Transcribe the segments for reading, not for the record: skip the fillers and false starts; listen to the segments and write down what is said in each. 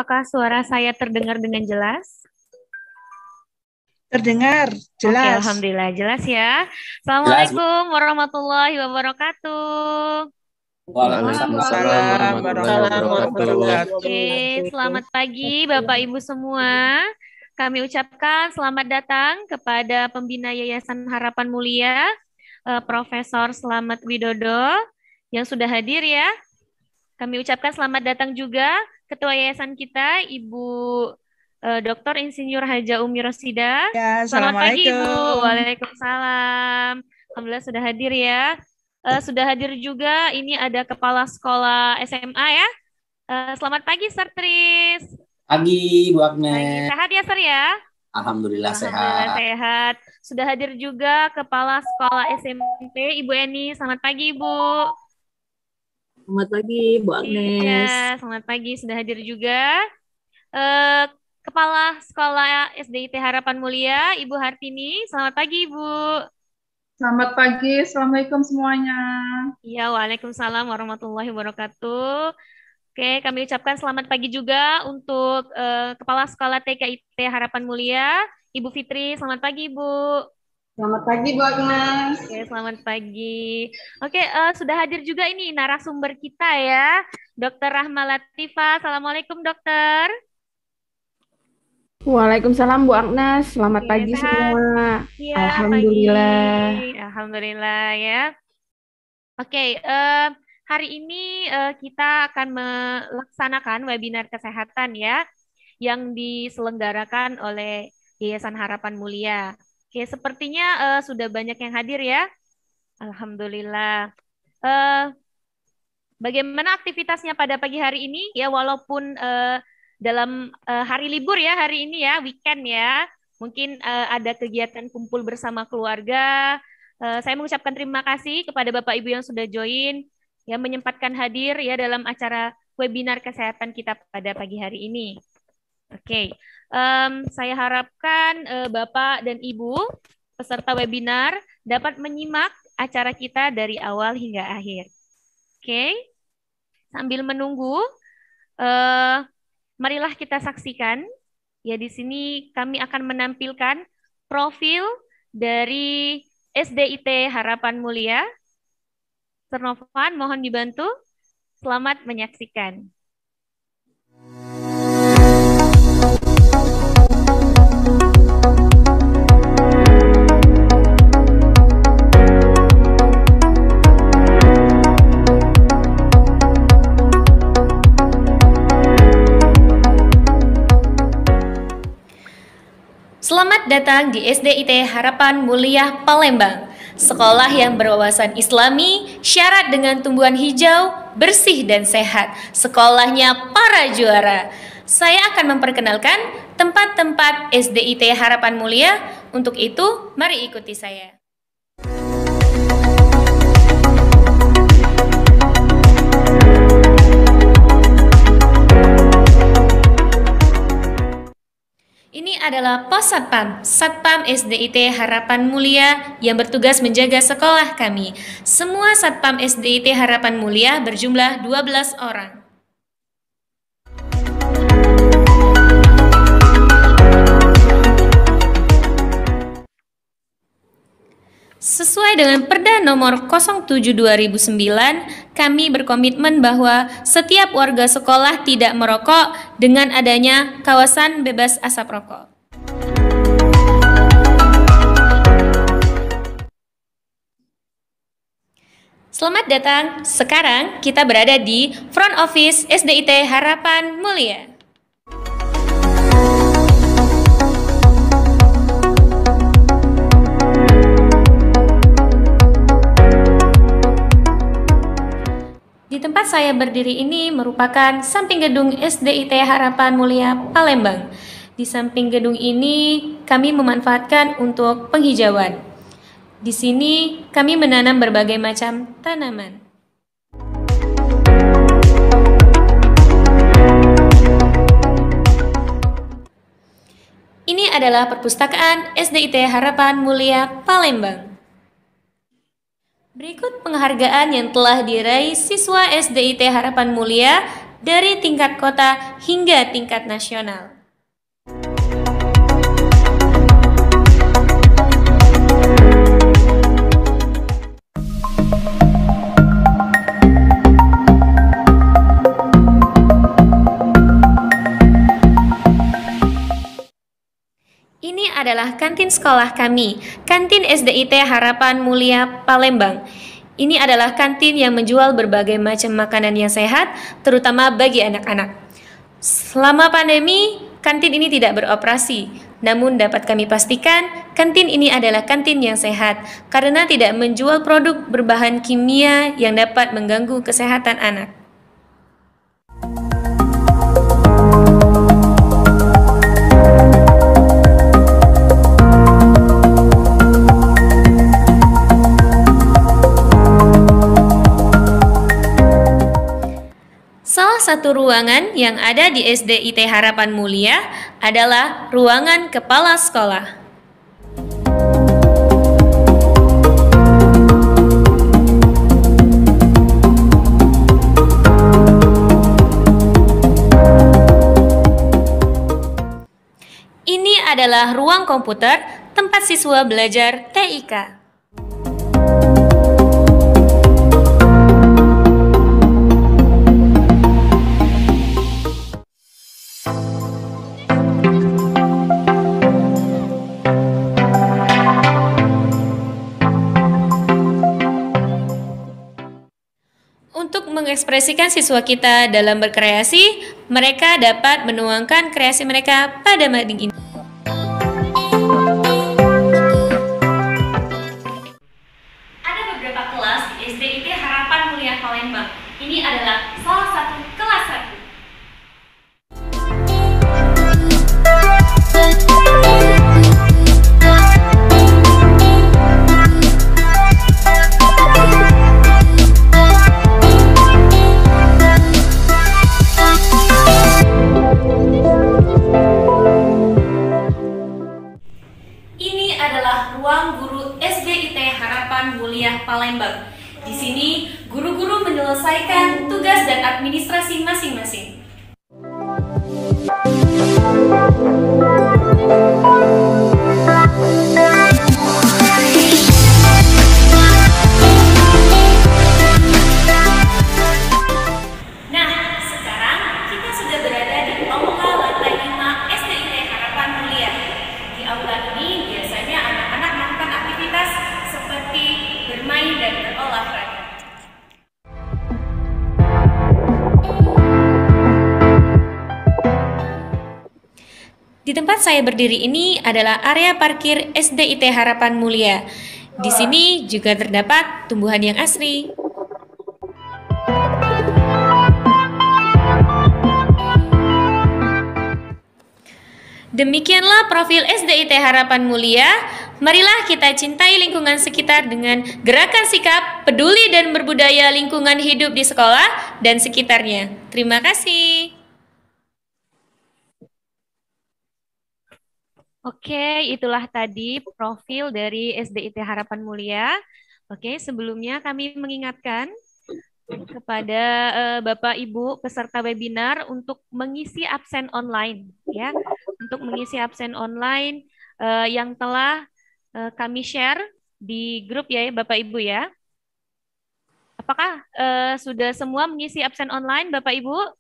Apakah suara saya terdengar dengan jelas? Terdengar Oke, jelas. alhamdulillah jelas ya. Jelas, Bu. Assalamualaikum warahmatullahi wabarakatuh. Waalaikumsalam Waalaikumsalam warahmatullahi wabarakatuh. Oke, selamat pagi Bapak Ibu semua. Kami ucapkan selamat datang kepada pembina Yayasan Harapan Mulia, Profesor Slamet Widodo yang sudah hadir ya. Kami ucapkan selamat datang juga Ketua Yayasan kita, Ibu Dr. Insinyur Haja Umi Rosida. Ya, Selamat pagi, Ibu. Assalamualaikum. Waalaikumsalam. Alhamdulillah sudah hadir ya. Sudah hadir juga, ini ada Kepala Sekolah SMA ya. Selamat pagi, Sertris. Pagi, Bu Pagi, Agnes. sehat ya, Ser ya? Alhamdulillah Alhamdulillah sehat. sehat. Sudah hadir juga Kepala Sekolah SMP, Ibu Eni. Selamat pagi, Ibu. Selamat pagi, Bu Agnes. Iya, selamat pagi. Sudah hadir juga eh, Kepala Sekolah SDIT Harapan Mulia, Ibu Hartini. Selamat pagi, Ibu. Selamat pagi, Assalamualaikum semuanya. Iya, waalaikumsalam warahmatullahi wabarakatuh. Oke, kami ucapkan selamat pagi juga untuk Kepala Sekolah TKIT Harapan Mulia, Ibu Fitri. Selamat pagi, Ibu. Selamat pagi, Bu Agnes. Oke, selamat pagi. Oke, sudah hadir juga ini narasumber kita ya, Dr. Rahma Latifah. Assalamualaikum, dokter. Waalaikumsalam Bu Agnes, selamat Oke, pagi sehat? semua. Iya, Alhamdulillah. pagi. Alhamdulillah ya. Oke, hari ini kita akan melaksanakan webinar kesehatan ya, yang diselenggarakan oleh Yayasan Harapan Mulia. Oke, sepertinya sudah banyak yang hadir ya. Alhamdulillah. Eh, Bagaimana aktivitasnya pada pagi hari ini? Ya, walaupun dalam hari libur ya hari ini ya, weekend ya, mungkin ada kegiatan kumpul bersama keluarga. Saya mengucapkan terima kasih kepada Bapak Ibu yang sudah join, yang menyempatkan hadir ya dalam acara webinar kesehatan kita pada pagi hari ini. Oke, saya harapkan Bapak dan Ibu peserta webinar dapat menyimak acara kita dari awal hingga akhir. Oke, sambil menunggu, marilah kita saksikan. Ya, di sini kami akan menampilkan profil dari SDIT Harapan Mulia. Ternovan, mohon dibantu. Selamat menyaksikan. Selamat datang di SDIT Harapan Mulia Palembang, sekolah yang berwawasan Islami, syarat dengan tumbuhan hijau, bersih dan sehat. Sekolahnya para juara. Saya akan memperkenalkan tempat-tempat SDIT Harapan Mulia. Untuk itu, mari ikuti saya. Ini adalah pos Satpam, Satpam SDIT Harapan Mulia yang bertugas menjaga sekolah kami. Semua Satpam SDIT Harapan Mulia berjumlah 12 orang. Sesuai dengan Perda nomor 07/2009, kami berkomitmen bahwa setiap warga sekolah tidak merokok dengan adanya kawasan bebas asap rokok. Selamat datang. Sekarang kita berada di front office SDIT Harapan Mulia. Di tempat saya berdiri ini merupakan samping gedung SDIT Harapan Mulia Palembang. Di samping gedung ini kami memanfaatkan untuk penghijauan. Di sini kami menanam berbagai macam tanaman. Ini adalah perpustakaan SDIT Harapan Mulia Palembang. Berikut penghargaan yang telah diraih siswa SDIT Harapan Mulia dari tingkat kota hingga tingkat nasional. Ini adalah kantin sekolah kami, Kantin SDIT Harapan Mulia Palembang. Ini adalah kantin yang menjual berbagai macam makanan yang sehat, terutama bagi anak-anak. Selama pandemi, kantin ini tidak beroperasi. Namun dapat kami pastikan, kantin ini adalah kantin yang sehat, karena tidak menjual produk berbahan kimia yang dapat mengganggu kesehatan anak. Salah satu ruangan yang ada di SDIT Harapan Mulia adalah ruangan kepala sekolah. Ini adalah ruang komputer tempat siswa belajar TIK. Untuk mengekspresikan siswa kita dalam berkreasi, mereka dapat menuangkan kreasi mereka pada mading ini. Ada beberapa kelas di SDIT Harapan Mulia Palembang. Ini adalah salah satu kelas 1. Ruang guru SDIT Harapan Mulia Palembang. Di sini, guru-guru menyelesaikan tugas dan administrasi masing-masing. Nah, sekarang kita sudah berada di aula lantai 5 SDIT Harapan Mulia. Di aula ini biasanya anak-anak melakukan aktivitas seperti bermain dan berolahraga. Di tempat saya berdiri ini adalah area parkir SDIT Harapan Mulia. Di sini juga terdapat tumbuhan yang asri. Demikianlah profil SDIT Harapan Mulia. Marilah kita cintai lingkungan sekitar dengan gerakan sikap peduli dan berbudaya lingkungan hidup di sekolah dan sekitarnya. Terima kasih. Oke, itulah tadi profil dari SDIT Harapan Mulia. Oke, sebelumnya kami mengingatkan kepada Bapak Ibu peserta webinar untuk mengisi absen online, ya, untuk mengisi absen online yang telah kami share di grup ya, Bapak Ibu ya. Apakah sudah semua mengisi absen online, Bapak Ibu?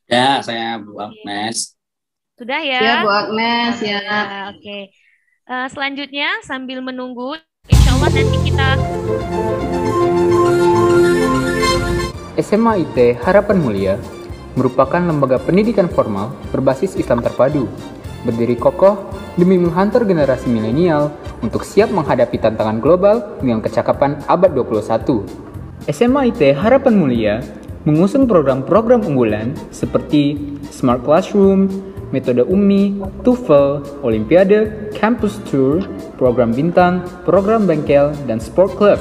Ya, saya Bu Agnes. Sudah ya? Ya, Bu Agnes, ya. Oke. Selanjutnya, sambil menunggu, insya Allah nanti kita... SMA IT Harapan Mulia merupakan lembaga pendidikan formal berbasis Islam terpadu, berdiri kokoh demi menghantar generasi milenial untuk siap menghadapi tantangan global dengan kecakapan abad 21. SMA IT Harapan Mulia mengusung program-program unggulan seperti Smart Classroom, Metode Ummi, TOEFL, Olimpiade, Campus Tour, Program Bintang, Program Bengkel, dan Sport Club.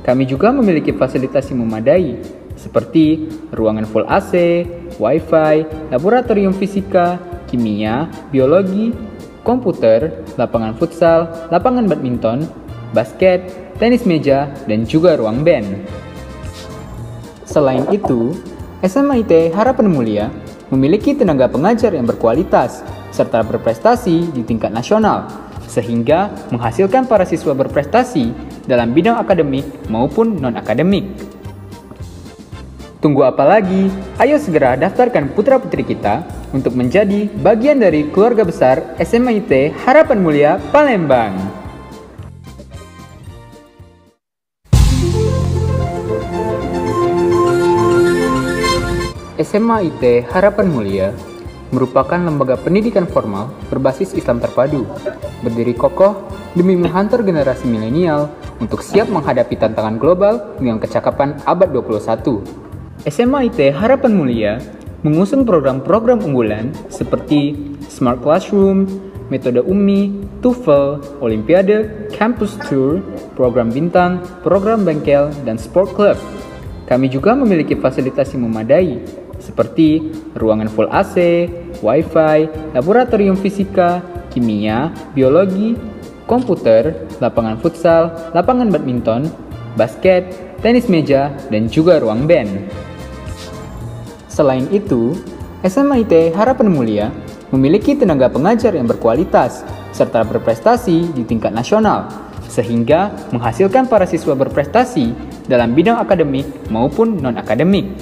Kami juga memiliki fasilitas yang memadai, seperti ruangan full AC, Wi-Fi, laboratorium fisika, kimia, biologi, komputer, lapangan futsal, lapangan badminton, basket, tenis meja, dan juga ruang band. Selain itu, SMA IT Harapan Mulia memiliki tenaga pengajar yang berkualitas serta berprestasi di tingkat nasional, sehingga menghasilkan para siswa berprestasi dalam bidang akademik maupun non-akademik. Tunggu apa lagi? Ayo segera daftarkan putra-putri kita untuk menjadi bagian dari keluarga besar SMA IT Harapan Mulia Palembang. SMA IT Harapan Mulia merupakan lembaga pendidikan formal berbasis Islam terpadu, berdiri kokoh demi menghantar generasi milenial untuk siap menghadapi tantangan global dengan kecakapan abad 21. SMA IT Harapan Mulia mengusung program-program unggulan seperti Smart Classroom, Metode UMI, TOEFL, Olimpiade, Campus Tour, Program Bintang, Program Bengkel, dan Sport Club. Kami juga memiliki fasilitas yang memadai, seperti ruangan full AC, Wi-Fi, laboratorium fisika, kimia, biologi, komputer, lapangan futsal, lapangan badminton, basket, tenis meja, dan juga ruang band. Selain itu, SMA IT Harapan Mulia memiliki tenaga pengajar yang berkualitas serta berprestasi di tingkat nasional, sehingga menghasilkan para siswa berprestasi dalam bidang akademik maupun non-akademik.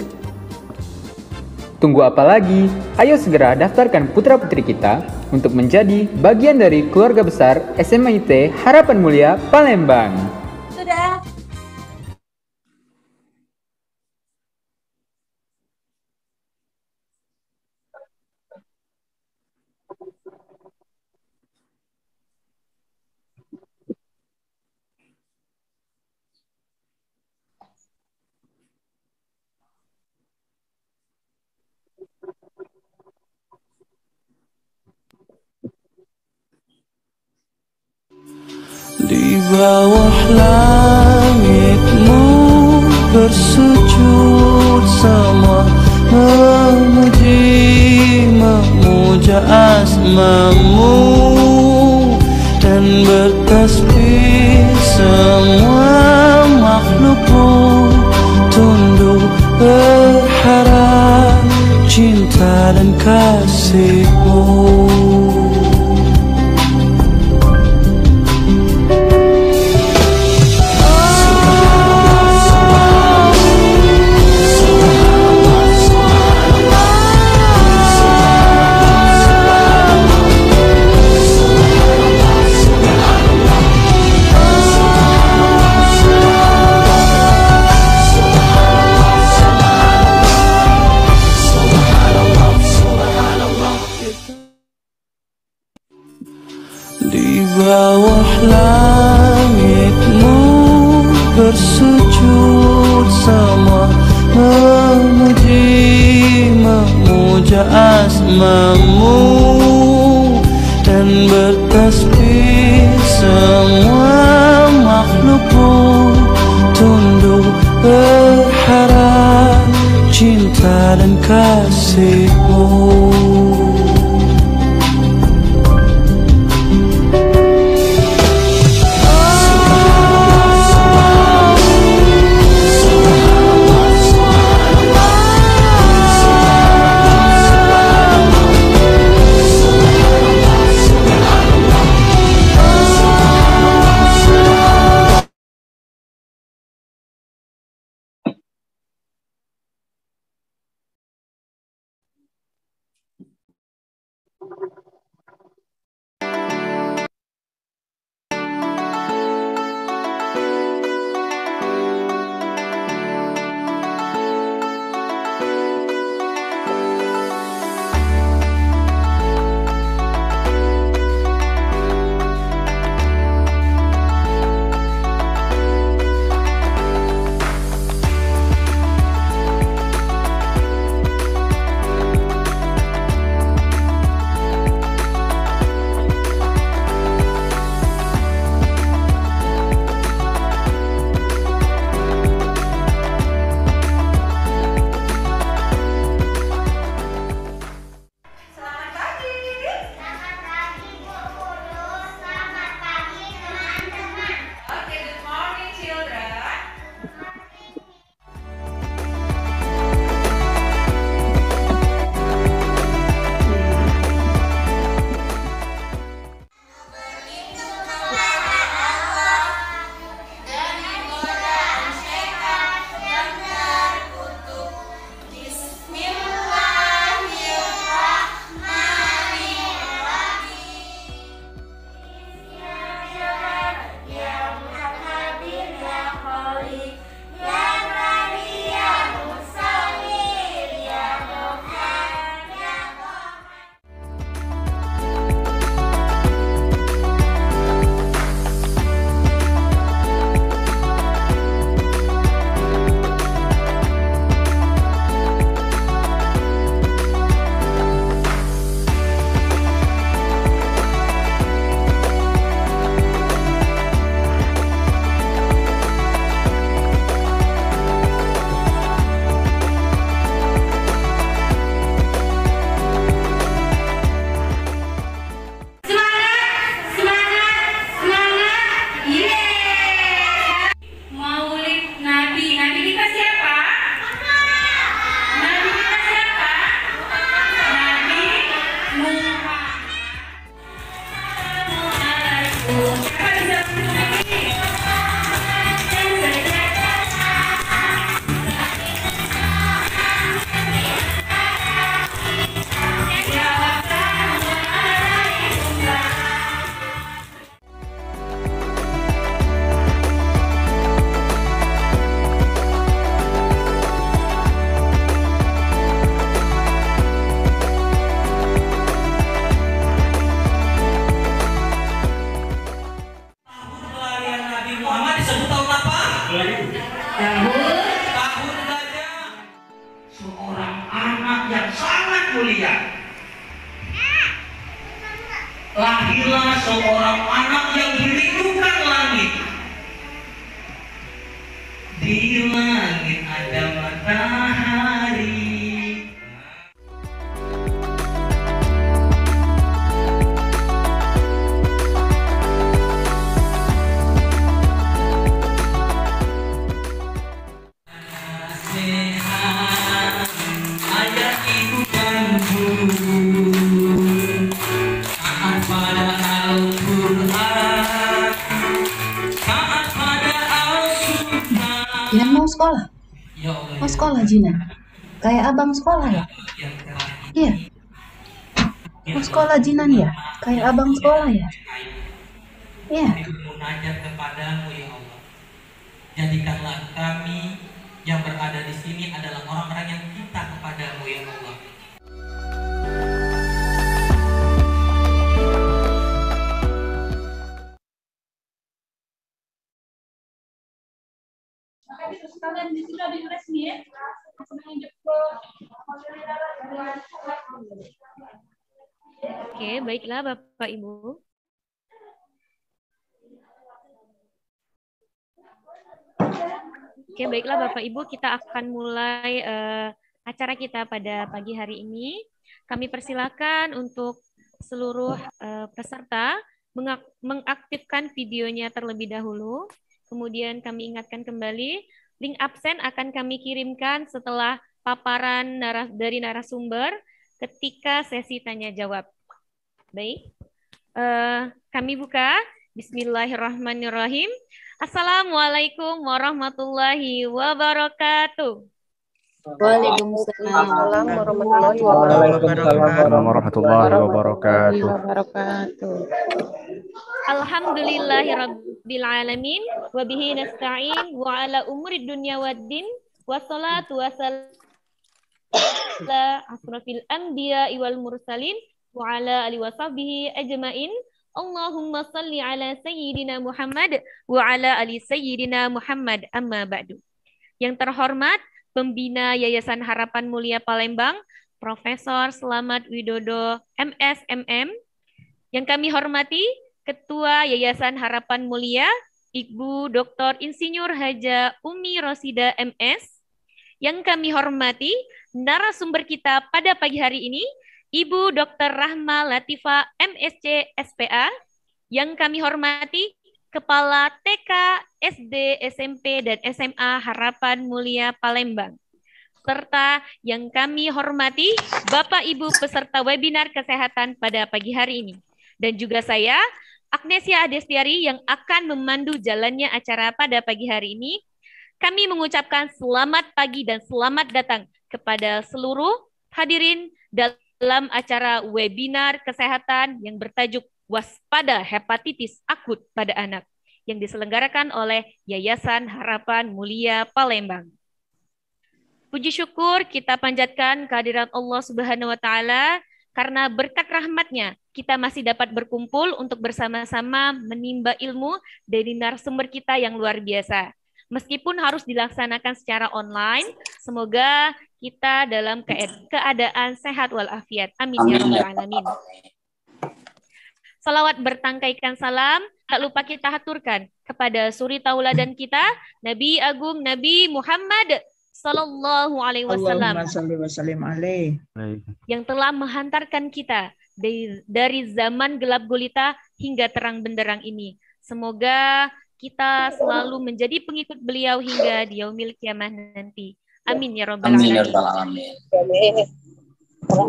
Tunggu apa lagi? Ayo segera daftarkan putra-putri kita untuk menjadi bagian dari keluarga besar SMA IT Harapan Mulia Palembang. Sudah. Di bawah langitmu bersujud semua, memuja asmamu, dan bertasbih semua makhlukmu, tunduk berharap cinta dan kasihmu. Di bawah langitmu bersujud semua, memuja asmamu, dan bertasbih semua makhlukmu, tunduk berharap cinta dan kasihmu. mulia. Lahirlah seorang anak yang dirindukan langit. Di langit ada matahari. Jinan mau sekolah? Mau sekolah Jinan? Kayak abang sekolah ya? Iya. Mau sekolah Jinan ya? Kayak abang sekolah ya? Iya. Munajat kepadamu ya Allah. Jadikanlah kami yang berada di sini adalah orang-orang yang cinta kepadamu ya Allah. Oke, baiklah Bapak Ibu. Oke, baiklah Bapak Ibu, kita akan mulai acara kita pada pagi hari ini. Kami persilakan untuk seluruh peserta mengaktifkan videonya terlebih dahulu. Kemudian kami ingatkan kembali, link absen akan kami kirimkan setelah paparan dari narasumber ketika sesi tanya jawab. Baik, kami buka. Bismillahirrahmanirrahim. Assalamualaikum warahmatullahi wabarakatuh. Waalaikumsalam warahmatullahi wabarakatuh. Alhamdulillahirabbil alamin wa bihi nasta'in wa ala umuri dunya waddin wassalatu wassalamu ala asrofil anbiya wal mursalin wa ala alihi washabbihi ajmain. Allahumma salli ala sayyidina Muhammad wa ala ali sayyidina Muhammad, amma ba'du. Yang terhormat Pembina Yayasan Harapan Mulia Palembang, Profesor Slamet Widodo MSMM. Yang kami hormati Ketua Yayasan Harapan Mulia, Ibu Dr. Insinyur Haja Umi Rosida MS. Yang kami hormati narasumber kita pada pagi hari ini, Ibu Dr. Rahma Latifa MSc SPA. Yang kami hormati Kepala TK, SD, SMP, dan SMA Harapan Mulia Palembang. Serta yang kami hormati Bapak Ibu peserta webinar kesehatan pada pagi hari ini. Dan juga saya, Agnesia Adestiari, yang akan memandu jalannya acara pada pagi hari ini. Kami mengucapkan selamat pagi dan selamat datang kepada seluruh hadirin dalam acara webinar kesehatan yang bertajuk Waspada Hepatitis Akut pada Anak yang diselenggarakan oleh Yayasan Harapan Mulia Palembang. Puji syukur kita panjatkan kehadirat Allah Subhanahu wa Ta'ala karena berkat rahmatnya kita masih dapat berkumpul untuk bersama-sama menimba ilmu dari narasumber kita yang luar biasa. Meskipun harus dilaksanakan secara online, semoga kita dalam keadaan sehat walafiat. Amin ya rabbal alamin. Salawat bertangkaikan salam, tak lupa kita haturkan kepada suri tauladan kita, Nabi Agung Nabi Muhammad Sallallahu Alaihi Wasallam, yang telah menghantarkan kita dari zaman gelap gulita hingga terang benderang ini. Semoga kita selalu menjadi pengikut beliau hingga di yaumil kiamah nanti. Amin ya rabbal alamin.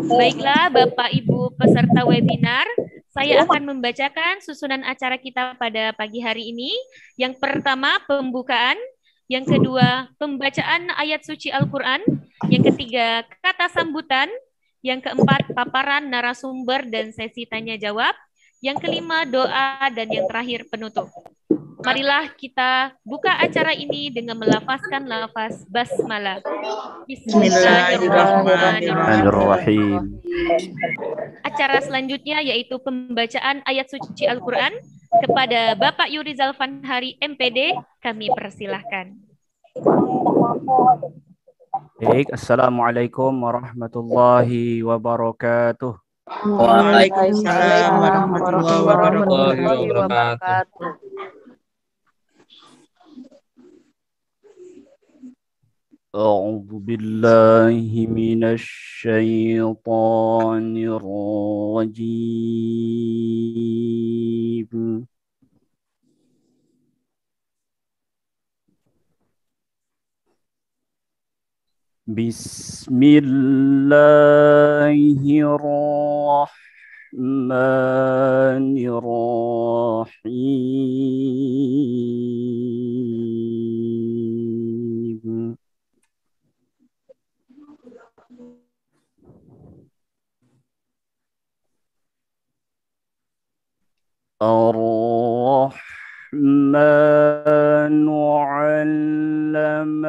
Baiklah Bapak Ibu peserta webinar, saya akan membacakan susunan acara kita pada pagi hari ini. Yang pertama, pembukaan. Yang kedua, pembacaan ayat suci Al-Quran. Yang ketiga, kata sambutan. Yang keempat, paparan narasumber dan sesi tanya jawab. Yang kelima, doa. Dan yang terakhir, penutup. Marilah kita buka acara ini dengan melafazkan lafaz basmalah. Bismillahirrahmanirrahim. Acara selanjutnya yaitu pembacaan ayat suci Al-Quran. Kepada Bapak Yurizal Fanhari MPD, kami persilahkan. Baik, Assalamualaikum warahmatullahi wabarakatuh. Waalaikumsalam Waalaikumsalam warahmatullahi warahmatullahi wabarakatuh. wabarakatuh. أعوذ بالله من الشيطان الرجيم بسم الله الرحمن الرحيم الرحمن علم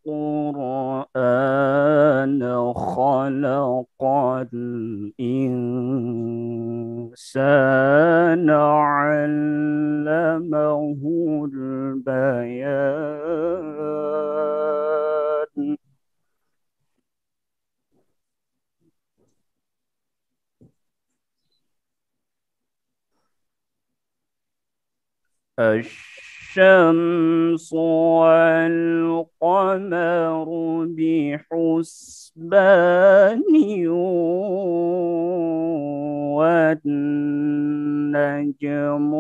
القرآن خلق الإنسان علمه البيان الشمس والقمر بحسبان والنجم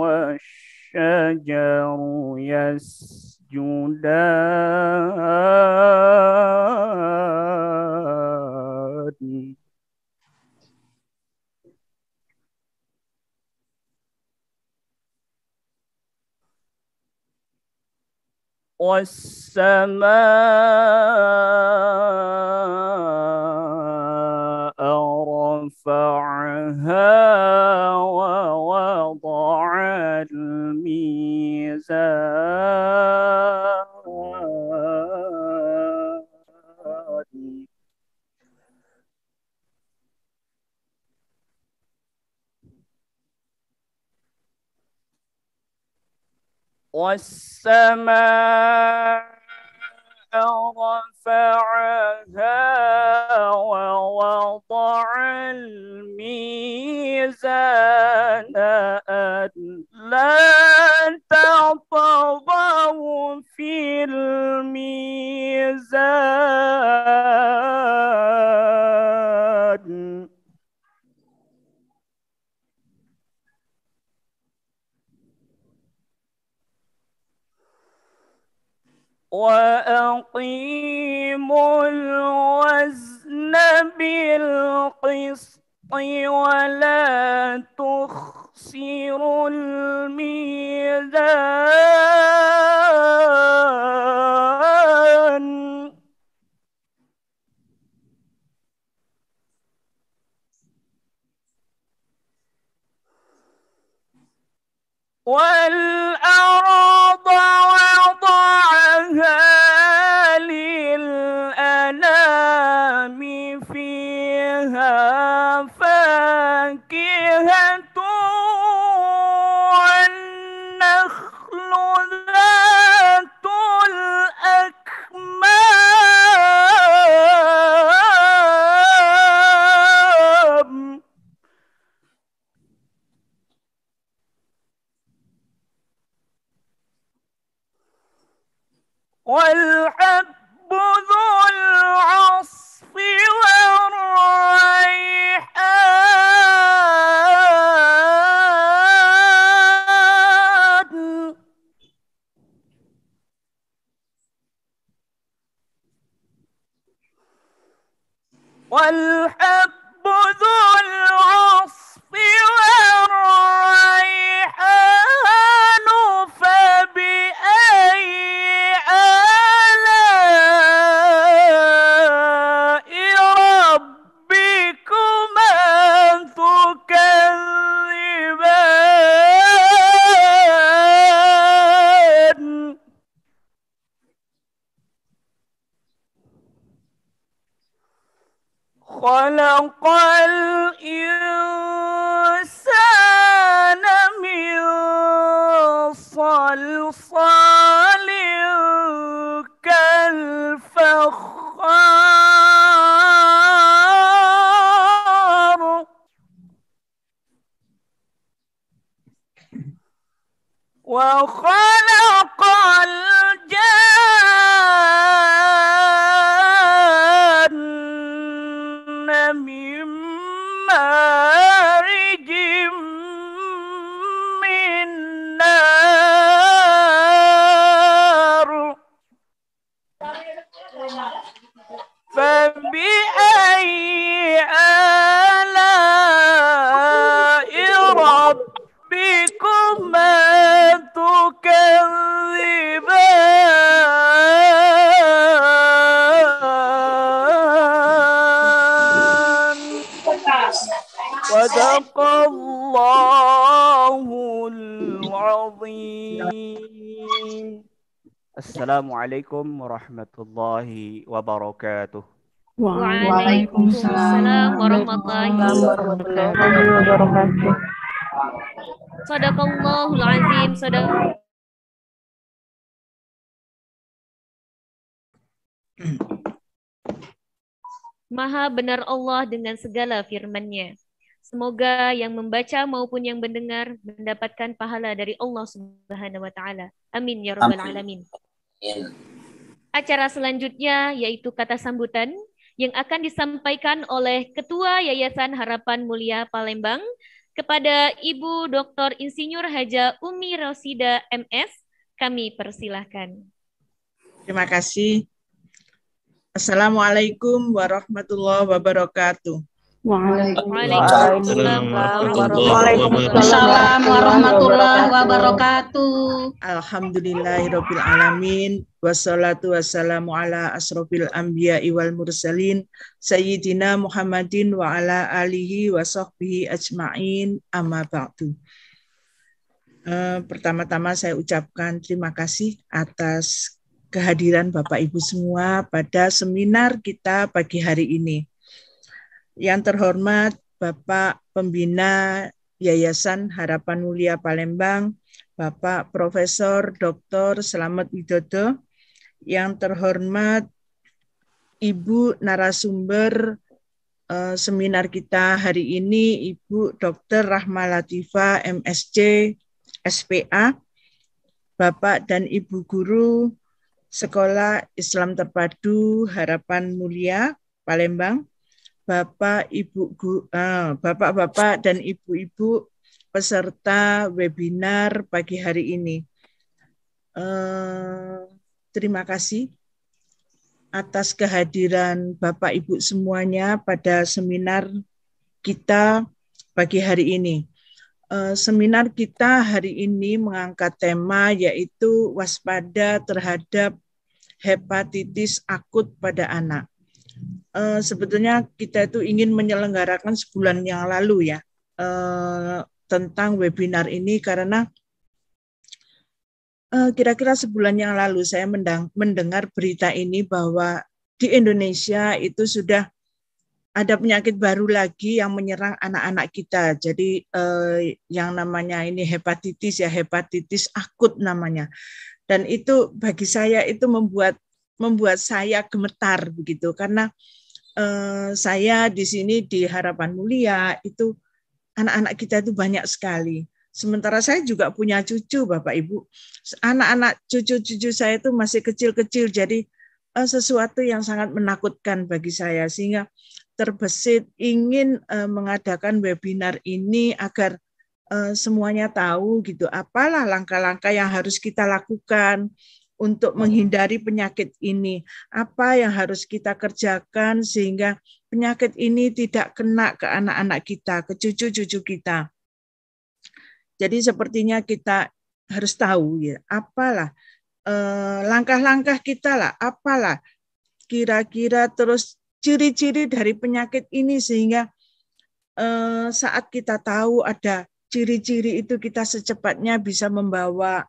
والشجر يسجدان والسماء رفعها ووضع الميزان والسماء رفعها ووضع الميزان ألا تطغوا في الميزان وأقيموا الوزن بالقسط ولا تخسروا الميزان والأرض وضعها للأنام فيها فاكهة والنخل ذات الأكمام والحب ذو العصف والريحان والحب ذو العصف والريحان فبأي آلاء ربكما تكذبان خلق الإنسان من صلصال كالفخار وخلق الجن من مارج من نار فبأي آلاء ربكما تكذبان صدق الله العظيم. Assalamualaikum warahmatullahi wabarakatuh. Waalaikumsalam warahmatullahi wabarakatuh. Sadaqallahul azim. Maha benar Allah dengan segala firman-Nya. Semoga yang membaca maupun yang mendengar mendapatkan pahala dari Allah Subhanahu wa taala. Amin ya rabbal alamin. Acara selanjutnya yaitu kata sambutan yang akan disampaikan oleh Ketua Yayasan Harapan Mulia Palembang kepada Ibu Dr. Insinyur Haja Umi Rosida MS. Kami persilahkan. Terima kasih. Assalamualaikum warahmatullahi wabarakatuh. Waalaikumsalam warahmatullahi wabarakatuh. Alhamdulillahirabbil alamin wassalatu wassalamu ala asrofil anbiya'i wal mursalin sayyidina Muhammadin wa ala alihi wa sahbihi ajma'in amma ba'du. Pertama-tama saya ucapkan terima kasih atas kehadiran Bapak Ibu semua pada seminar kita pagi hari ini. Yang terhormat Bapak Pembina Yayasan Harapan Mulia Palembang, Bapak Profesor Dr. Slamet Widodo, yang terhormat Ibu narasumber seminar kita hari ini, Ibu Dr. Rahma Latifah, MSc, SPA, Bapak dan Ibu Guru Sekolah Islam Terpadu Harapan Mulia Palembang, Bapak-Bapak dan Ibu-Ibu peserta webinar pagi hari ini. Terima kasih atas kehadiran Bapak Ibu semuanya pada seminar kita pagi hari ini. Seminar kita hari ini mengangkat tema yaitu waspada terhadap hepatitis akut pada anak. Sebetulnya kita itu ingin menyelenggarakan sebulan yang lalu ya tentang webinar ini karena kira-kira sebulan yang lalu saya mendengar berita ini bahwa di Indonesia itu sudah ada penyakit baru lagi yang menyerang anak-anak kita. Jadi yang namanya ini hepatitis ya, hepatitis akut namanya. Dan itu bagi saya itu membuat saya gemetar begitu karena saya di sini di Harapan Mulia itu anak-anak kita itu banyak sekali. Sementara saya juga punya cucu Bapak Ibu. Anak-anak cucu-cucu saya itu masih kecil-kecil, jadi sesuatu yang sangat menakutkan bagi saya sehingga terbesit ingin mengadakan webinar ini agar semuanya tahu gitu apalah langkah-langkah yang harus kita lakukan untuk menghindari penyakit ini, apa yang harus kita kerjakan sehingga penyakit ini tidak kena ke anak-anak kita, ke cucu-cucu kita. Jadi sepertinya kita harus tahu ya, apalah langkah-langkah kita lah, apalah kira-kira terus ciri-ciri dari penyakit ini sehingga saat kita tahu ada ciri-ciri itu kita secepatnya bisa membawa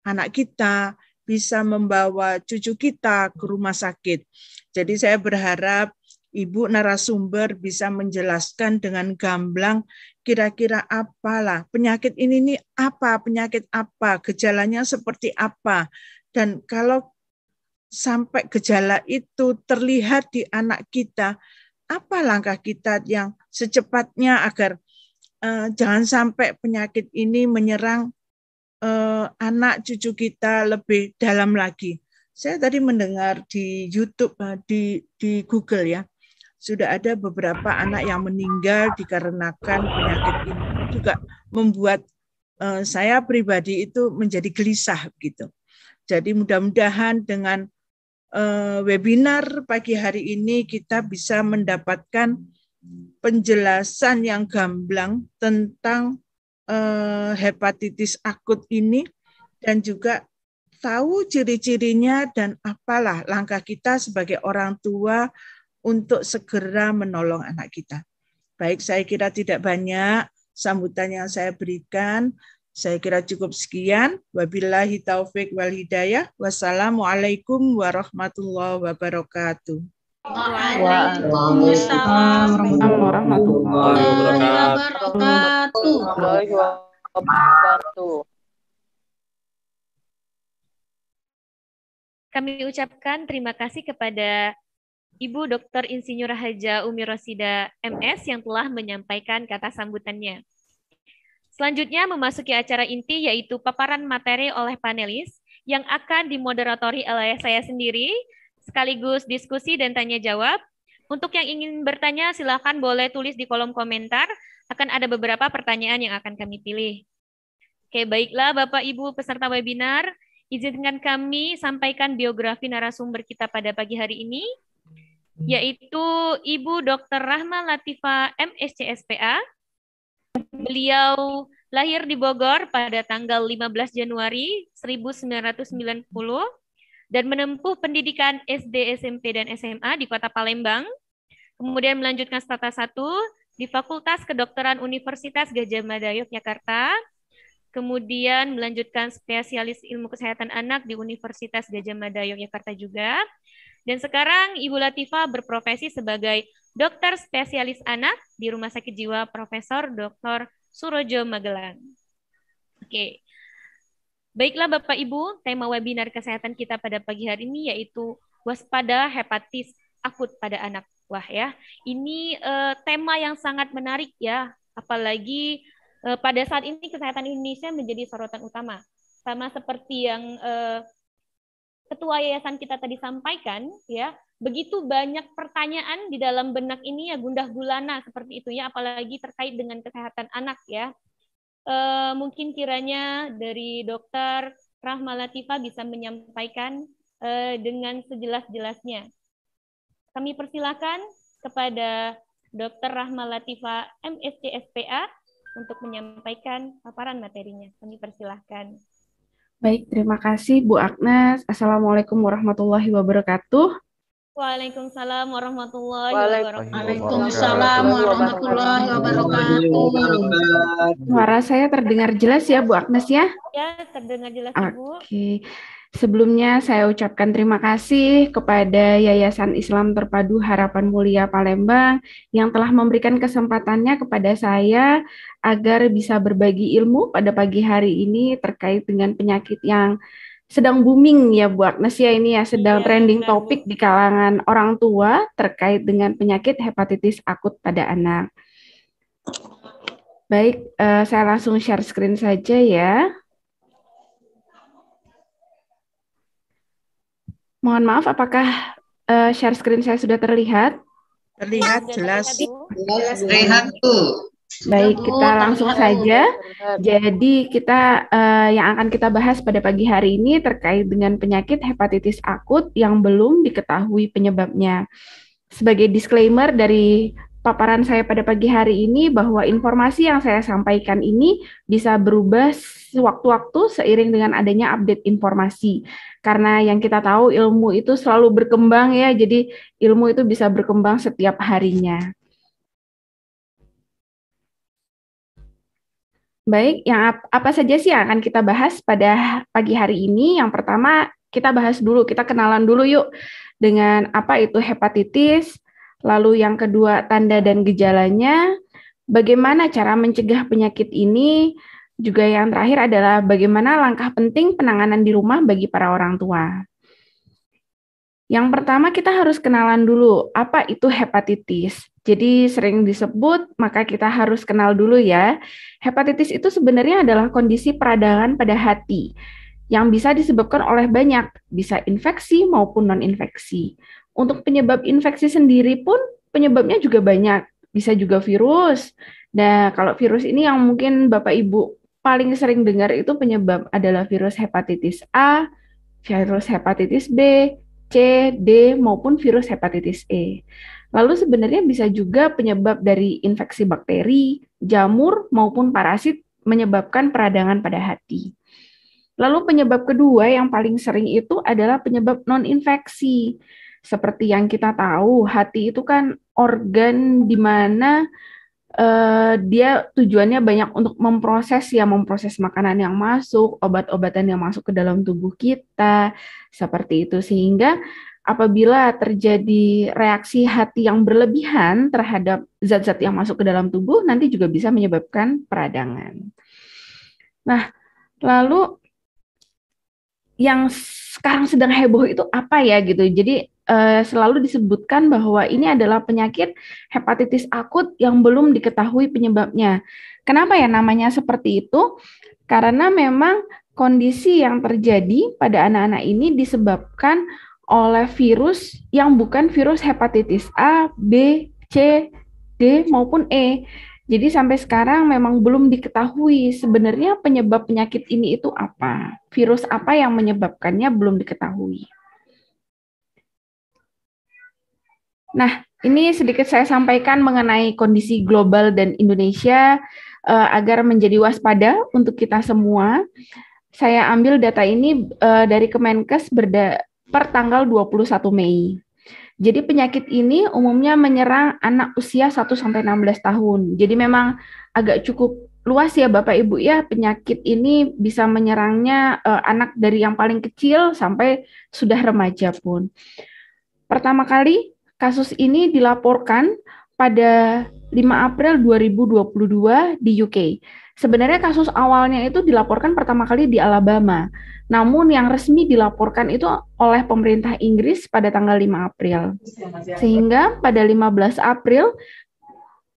anak kita, bisa membawa cucu kita ke rumah sakit. Jadi saya berharap Ibu narasumber bisa menjelaskan dengan gamblang kira-kira apalah penyakit ini apa, penyakit apa, gejalanya seperti apa. Dan kalau sampai gejala itu terlihat di anak kita, apa langkah kita yang secepatnya agar jangan sampai penyakit ini menyerang anak cucu kita lebih dalam lagi. Saya tadi mendengar di YouTube, di Google ya, sudah ada beberapa anak yang meninggal dikarenakan penyakit ini. Juga membuat saya pribadi itu menjadi gelisah gitu. Jadi mudah-mudahan dengan webinar pagi hari ini kita bisa mendapatkan penjelasan yang gamblang tentang hepatitis akut ini dan juga tahu ciri-cirinya dan apalah langkah kita sebagai orang tua untuk segera menolong anak kita. Baik, saya kira tidak banyak sambutan yang saya berikan. Saya kira cukup sekian. Wabillahi taufik wal hidayah. Wassalamualaikum warahmatullahi wabarakatuh. Waalaikumsalam warahmatullahi wabarakatuh. Kami ucapkan terima kasih kepada Ibu Dr. Insinyur Haja Umi Rosida MS yang telah menyampaikan kata sambutannya. Selanjutnya memasuki acara inti yaitu paparan materi oleh panelis yang akan dimoderatori oleh saya sendiri, sekaligus diskusi dan tanya jawab. Untuk yang ingin bertanya silakan boleh tulis di kolom komentar, akan ada beberapa pertanyaan yang akan kami pilih. Oke, baiklah Bapak Ibu peserta webinar, izinkan kami sampaikan biografi narasumber kita pada pagi hari ini, yaitu Ibu Dr. Rahma Latifah MSc SPA. Beliau lahir di Bogor pada tanggal 15 Januari 1990 dan menempuh pendidikan SD, SMP, dan SMA di Kota Palembang. Kemudian melanjutkan strata 1 di Fakultas Kedokteran Universitas Gadjah Mada Yogyakarta. Kemudian melanjutkan spesialis ilmu kesehatan anak di Universitas Gadjah Mada Yogyakarta juga. Dan sekarang Ibu Latifah berprofesi sebagai dokter spesialis anak di Rumah Sakit Jiwa Profesor Dr. Surojo Magelang. Oke. Baiklah Bapak Ibu, tema webinar kesehatan kita pada pagi hari ini yaitu waspada hepatitis akut pada anak. Wah ya, ini tema yang sangat menarik ya, apalagi pada saat ini kesehatan Indonesia menjadi sorotan utama. Sama seperti yang Ketua Yayasan kita tadi sampaikan, ya, begitu banyak pertanyaan di dalam benak ini ya gundah gulana seperti itu ya, apalagi terkait dengan kesehatan anak ya. Mungkin kiranya dari Dokter Rahma Latifah bisa menyampaikan dengan sejelas-jelasnya. Kami persilakan kepada Dokter Rahma Latifah MSc SPA untuk menyampaikan paparan materinya. Kami persilahkan. Baik, terima kasih Bu Agnes. Assalamualaikum warahmatullahi wabarakatuh. Waalaikumsalam warahmatullahi wabarakatuh. Waalaikumsalam warahmatullahi wabarakatuh. Suara saya terdengar jelas ya Bu Agnes ya? Ya, terdengar jelas Ibu. Oke. Sebelumnya saya ucapkan terima kasih kepada Yayasan Islam Terpadu Harapan Mulia Palembang yang telah memberikan kesempatannya kepada saya agar bisa berbagi ilmu pada pagi hari ini terkait dengan penyakit yang sedang booming ya Bu Agnes ya, ini ya sedang trending topik di kalangan orang tua terkait dengan penyakit hepatitis akut pada anak. Baik, saya langsung share screen saja ya. Mohon maaf, apakah share screen saya sudah terlihat? Terlihat jelas. Terlihat tuh. Baik, kita langsung saja. Jadi kita yang akan kita bahas pada pagi hari ini terkait dengan penyakit hepatitis akut yang belum diketahui penyebabnya. Sebagai disclaimer dari paparan saya pada pagi hari ini bahwa informasi yang saya sampaikan ini bisa berubah sewaktu-waktu seiring dengan adanya update informasi. Karena yang kita tahu ilmu itu selalu berkembang ya, jadi ilmu itu bisa berkembang setiap harinya. Baik, yang apa saja sih yang akan kita bahas pada pagi hari ini? Yang pertama, kita bahas dulu, kita kenalan dulu yuk dengan apa itu hepatitis, lalu yang kedua tanda dan gejalanya, bagaimana cara mencegah penyakit ini, juga yang terakhir adalah bagaimana langkah penting penanganan di rumah bagi para orang tua. Yang pertama kita harus kenalan dulu, apa itu hepatitis? Jadi sering disebut, maka kita harus kenal dulu ya. Hepatitis itu sebenarnya adalah kondisi peradangan pada hati yang bisa disebabkan oleh banyak, bisa infeksi maupun non-infeksi. Untuk penyebab infeksi sendiri pun penyebabnya juga banyak, bisa juga virus. Nah, kalau virus ini yang mungkin Bapak Ibu paling sering dengar itu penyebab adalah virus hepatitis A, virus hepatitis B, C, D, maupun virus hepatitis E. Lalu sebenarnya bisa juga penyebab dari infeksi bakteri, jamur, maupun parasit menyebabkan peradangan pada hati. Lalu penyebab kedua yang paling sering itu adalah penyebab non-infeksi. Seperti yang kita tahu, hati itu kan organ di mana dia tujuannya banyak untuk memproses makanan yang masuk, obat-obatan yang masuk ke dalam tubuh kita, seperti itu. Sehingga apabila terjadi reaksi hati yang berlebihan terhadap zat-zat yang masuk ke dalam tubuh, nanti juga bisa menyebabkan peradangan. Nah, lalu yang sekarang sedang heboh itu apa ya gitu. Jadi selalu disebutkan bahwa ini adalah penyakit hepatitis akut yang belum diketahui penyebabnya. Kenapa ya namanya seperti itu? Karena memang kondisi yang terjadi pada anak-anak ini disebabkan oleh virus yang bukan virus hepatitis A, B, C, D, maupun E. Jadi sampai sekarang memang belum diketahui sebenarnya penyebab penyakit ini itu apa. Virus apa yang menyebabkannya belum diketahui. Nah, ini sedikit saya sampaikan mengenai kondisi global dan Indonesia agar menjadi waspada untuk kita semua. Saya ambil data ini dari Kemenkes per tanggal 21 Mei. Jadi penyakit ini umumnya menyerang anak usia 1-16 tahun. Jadi memang agak cukup luas ya Bapak Ibu ya, penyakit ini bisa menyerangnya anak dari yang paling kecil sampai sudah remaja pun. Pertama kali kasus ini dilaporkan pada 5 April 2022 di UK. Sebenarnya kasus awalnya itu dilaporkan pertama kali di Alabama. Namun yang resmi dilaporkan itu oleh pemerintah Inggris pada tanggal 5 April. Sehingga pada 15 April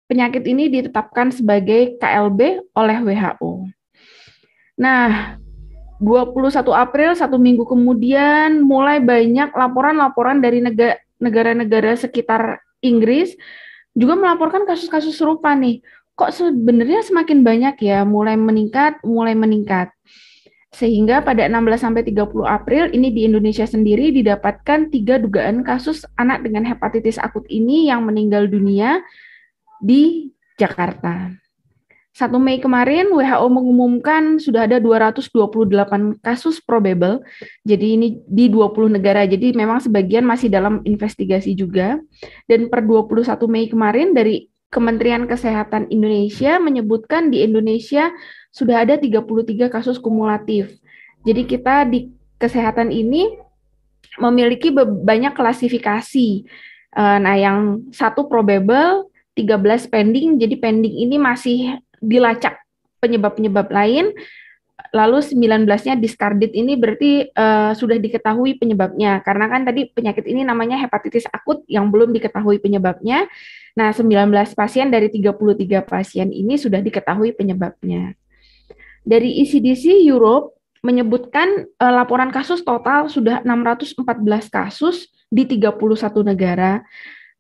penyakit ini ditetapkan sebagai KLB oleh WHO. Nah, 21 April, 1 minggu kemudian mulai banyak laporan-laporan dari negara-negara sekitar Inggris juga melaporkan kasus-kasus serupa nih. Kok sebenarnya semakin banyak ya, mulai meningkat. Sehingga pada 16-30 April ini di Indonesia sendiri didapatkan 3 dugaan kasus anak dengan hepatitis akut ini yang meninggal dunia di Jakarta. 1 Mei kemarin WHO mengumumkan sudah ada 228 kasus probable, jadi ini di 20 negara, jadi memang sebagian masih dalam investigasi juga. Dan per 21 Mei kemarin dari Kementerian Kesehatan Indonesia menyebutkan di Indonesia sudah ada 33 kasus kumulatif. Jadi kita di kesehatan ini memiliki banyak klasifikasi. Nah, yang 1 probable, 13 pending, jadi pending ini masih dilacak penyebab-penyebab lain, lalu 19-nya discarded ini berarti sudah diketahui penyebabnya, karena kan tadi penyakit ini namanya hepatitis akut yang belum diketahui penyebabnya. Nah, 19 pasien dari 33 pasien ini sudah diketahui penyebabnya. Dari ECDC Europe menyebutkan laporan kasus total sudah 614 kasus di 31 negara,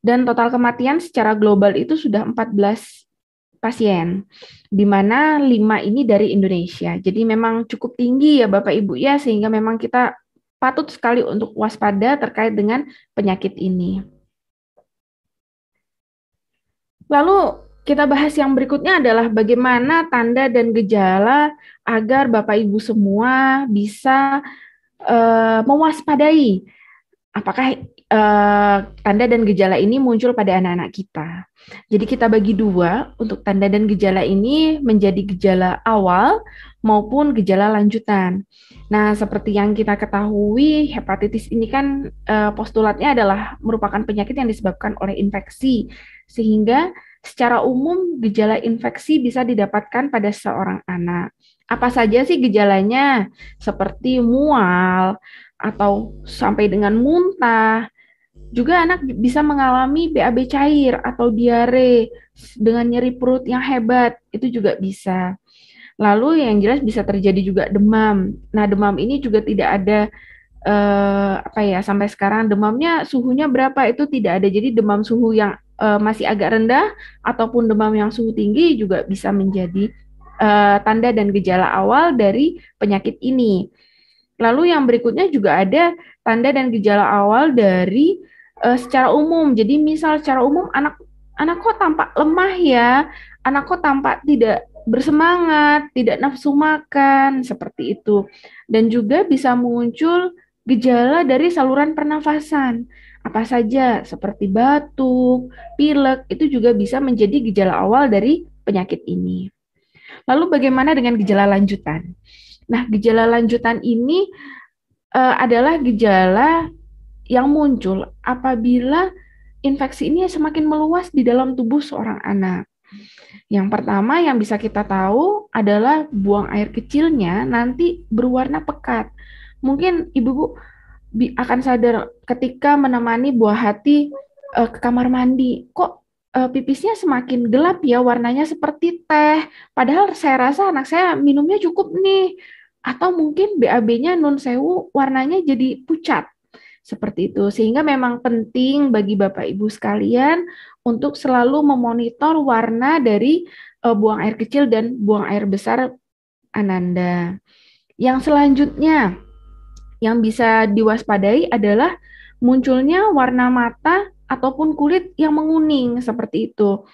dan total kematian secara global itu sudah 14 pasien, di mana 5 ini dari Indonesia. Jadi memang cukup tinggi ya Bapak Ibu ya, sehingga memang kita patut sekali untuk waspada terkait dengan penyakit ini. Lalu kita bahas yang berikutnya adalah bagaimana tanda dan gejala agar Bapak Ibu semua bisa mewaspadai apakah tanda dan gejala ini muncul pada anak-anak kita. Jadi kita bagi 2 untuk tanda dan gejala ini menjadi gejala awal maupun gejala lanjutan. Nah, seperti yang kita ketahui, hepatitis ini kan postulatnya adalah merupakan penyakit yang disebabkan oleh infeksi, sehingga secara umum gejala infeksi bisa didapatkan pada seorang anak. Apa saja sih gejalanya? Seperti mual, atau sampai dengan muntah, Juga anak bisa mengalami BAB cair atau diare dengan nyeri perut yang hebat, itu juga bisa. Lalu yang jelas bisa terjadi juga demam. Nah, demam ini juga tidak ada sampai sekarang demamnya suhunya berapa itu tidak ada. Jadi demam suhu yang masih agak rendah ataupun demam yang suhu tinggi juga bisa menjadi tanda dan gejala awal dari penyakit ini. Lalu yang berikutnya juga ada tanda dan gejala awal dari secara umum. Jadi misal secara umum anak kok tampak lemah ya, anak kok tampak tidak bersemangat, tidak nafsu makan, seperti itu. Dan juga bisa muncul gejala dari saluran pernafasan. Apa saja seperti batuk, pilek, itu juga bisa menjadi gejala awal dari penyakit ini. Lalu bagaimana dengan gejala lanjutan? Nah, gejala lanjutan ini adalah gejala yang muncul apabila infeksi ini semakin meluas di dalam tubuh seorang anak. Yang pertama yang bisa kita tahu adalah buang air kecilnya nanti berwarna pekat. Mungkin ibu-ibu akan sadar ketika menemani buah hati ke kamar mandi, kok pipisnya semakin gelap ya, warnanya seperti teh. Padahal saya rasa anak saya minumnya cukup nih. Atau mungkin BAB-nya nun sewu warnanya jadi pucat. Seperti itu. Sehingga memang penting bagi Bapak Ibu sekalian untuk selalu memonitor warna dari buang air kecil dan buang air besar Ananda. Yang selanjutnya yang bisa diwaspadai adalah munculnya warna mata ataupun kulit yang menguning seperti itu.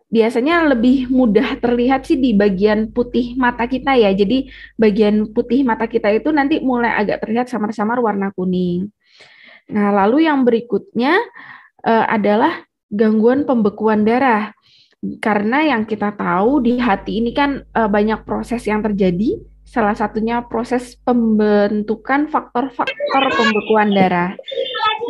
Biasanya lebih mudah terlihat sih di bagian putih mata kita ya. Jadi bagian putih mata kita itu nanti mulai agak terlihat samar-samar warna kuning. Nah, lalu yang berikutnya adalah gangguan pembekuan darah. Karena yang kita tahu di hati ini kan banyak proses yang terjadi. Salah satunya proses pembentukan faktor-faktor pembekuan darah.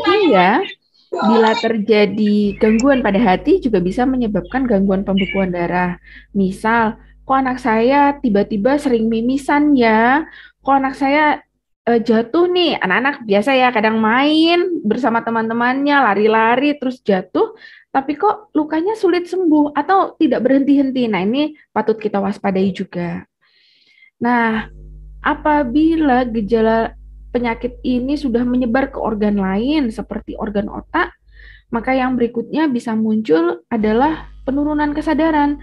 Sehingga bila terjadi gangguan pada hati juga bisa menyebabkan gangguan pembekuan darah. Misal, kok anak saya tiba-tiba sering mimisan ya? Kok anak saya jatuh nih? Anak-anak biasa ya kadang main bersama teman-temannya, lari-lari terus jatuh, tapi kok lukanya sulit sembuh atau tidak berhenti-henti. Nah, ini patut kita waspadai juga. Nah, apabila gejala penyakit ini sudah menyebar ke organ lain seperti organ otak, maka yang berikutnya bisa muncul adalah penurunan kesadaran.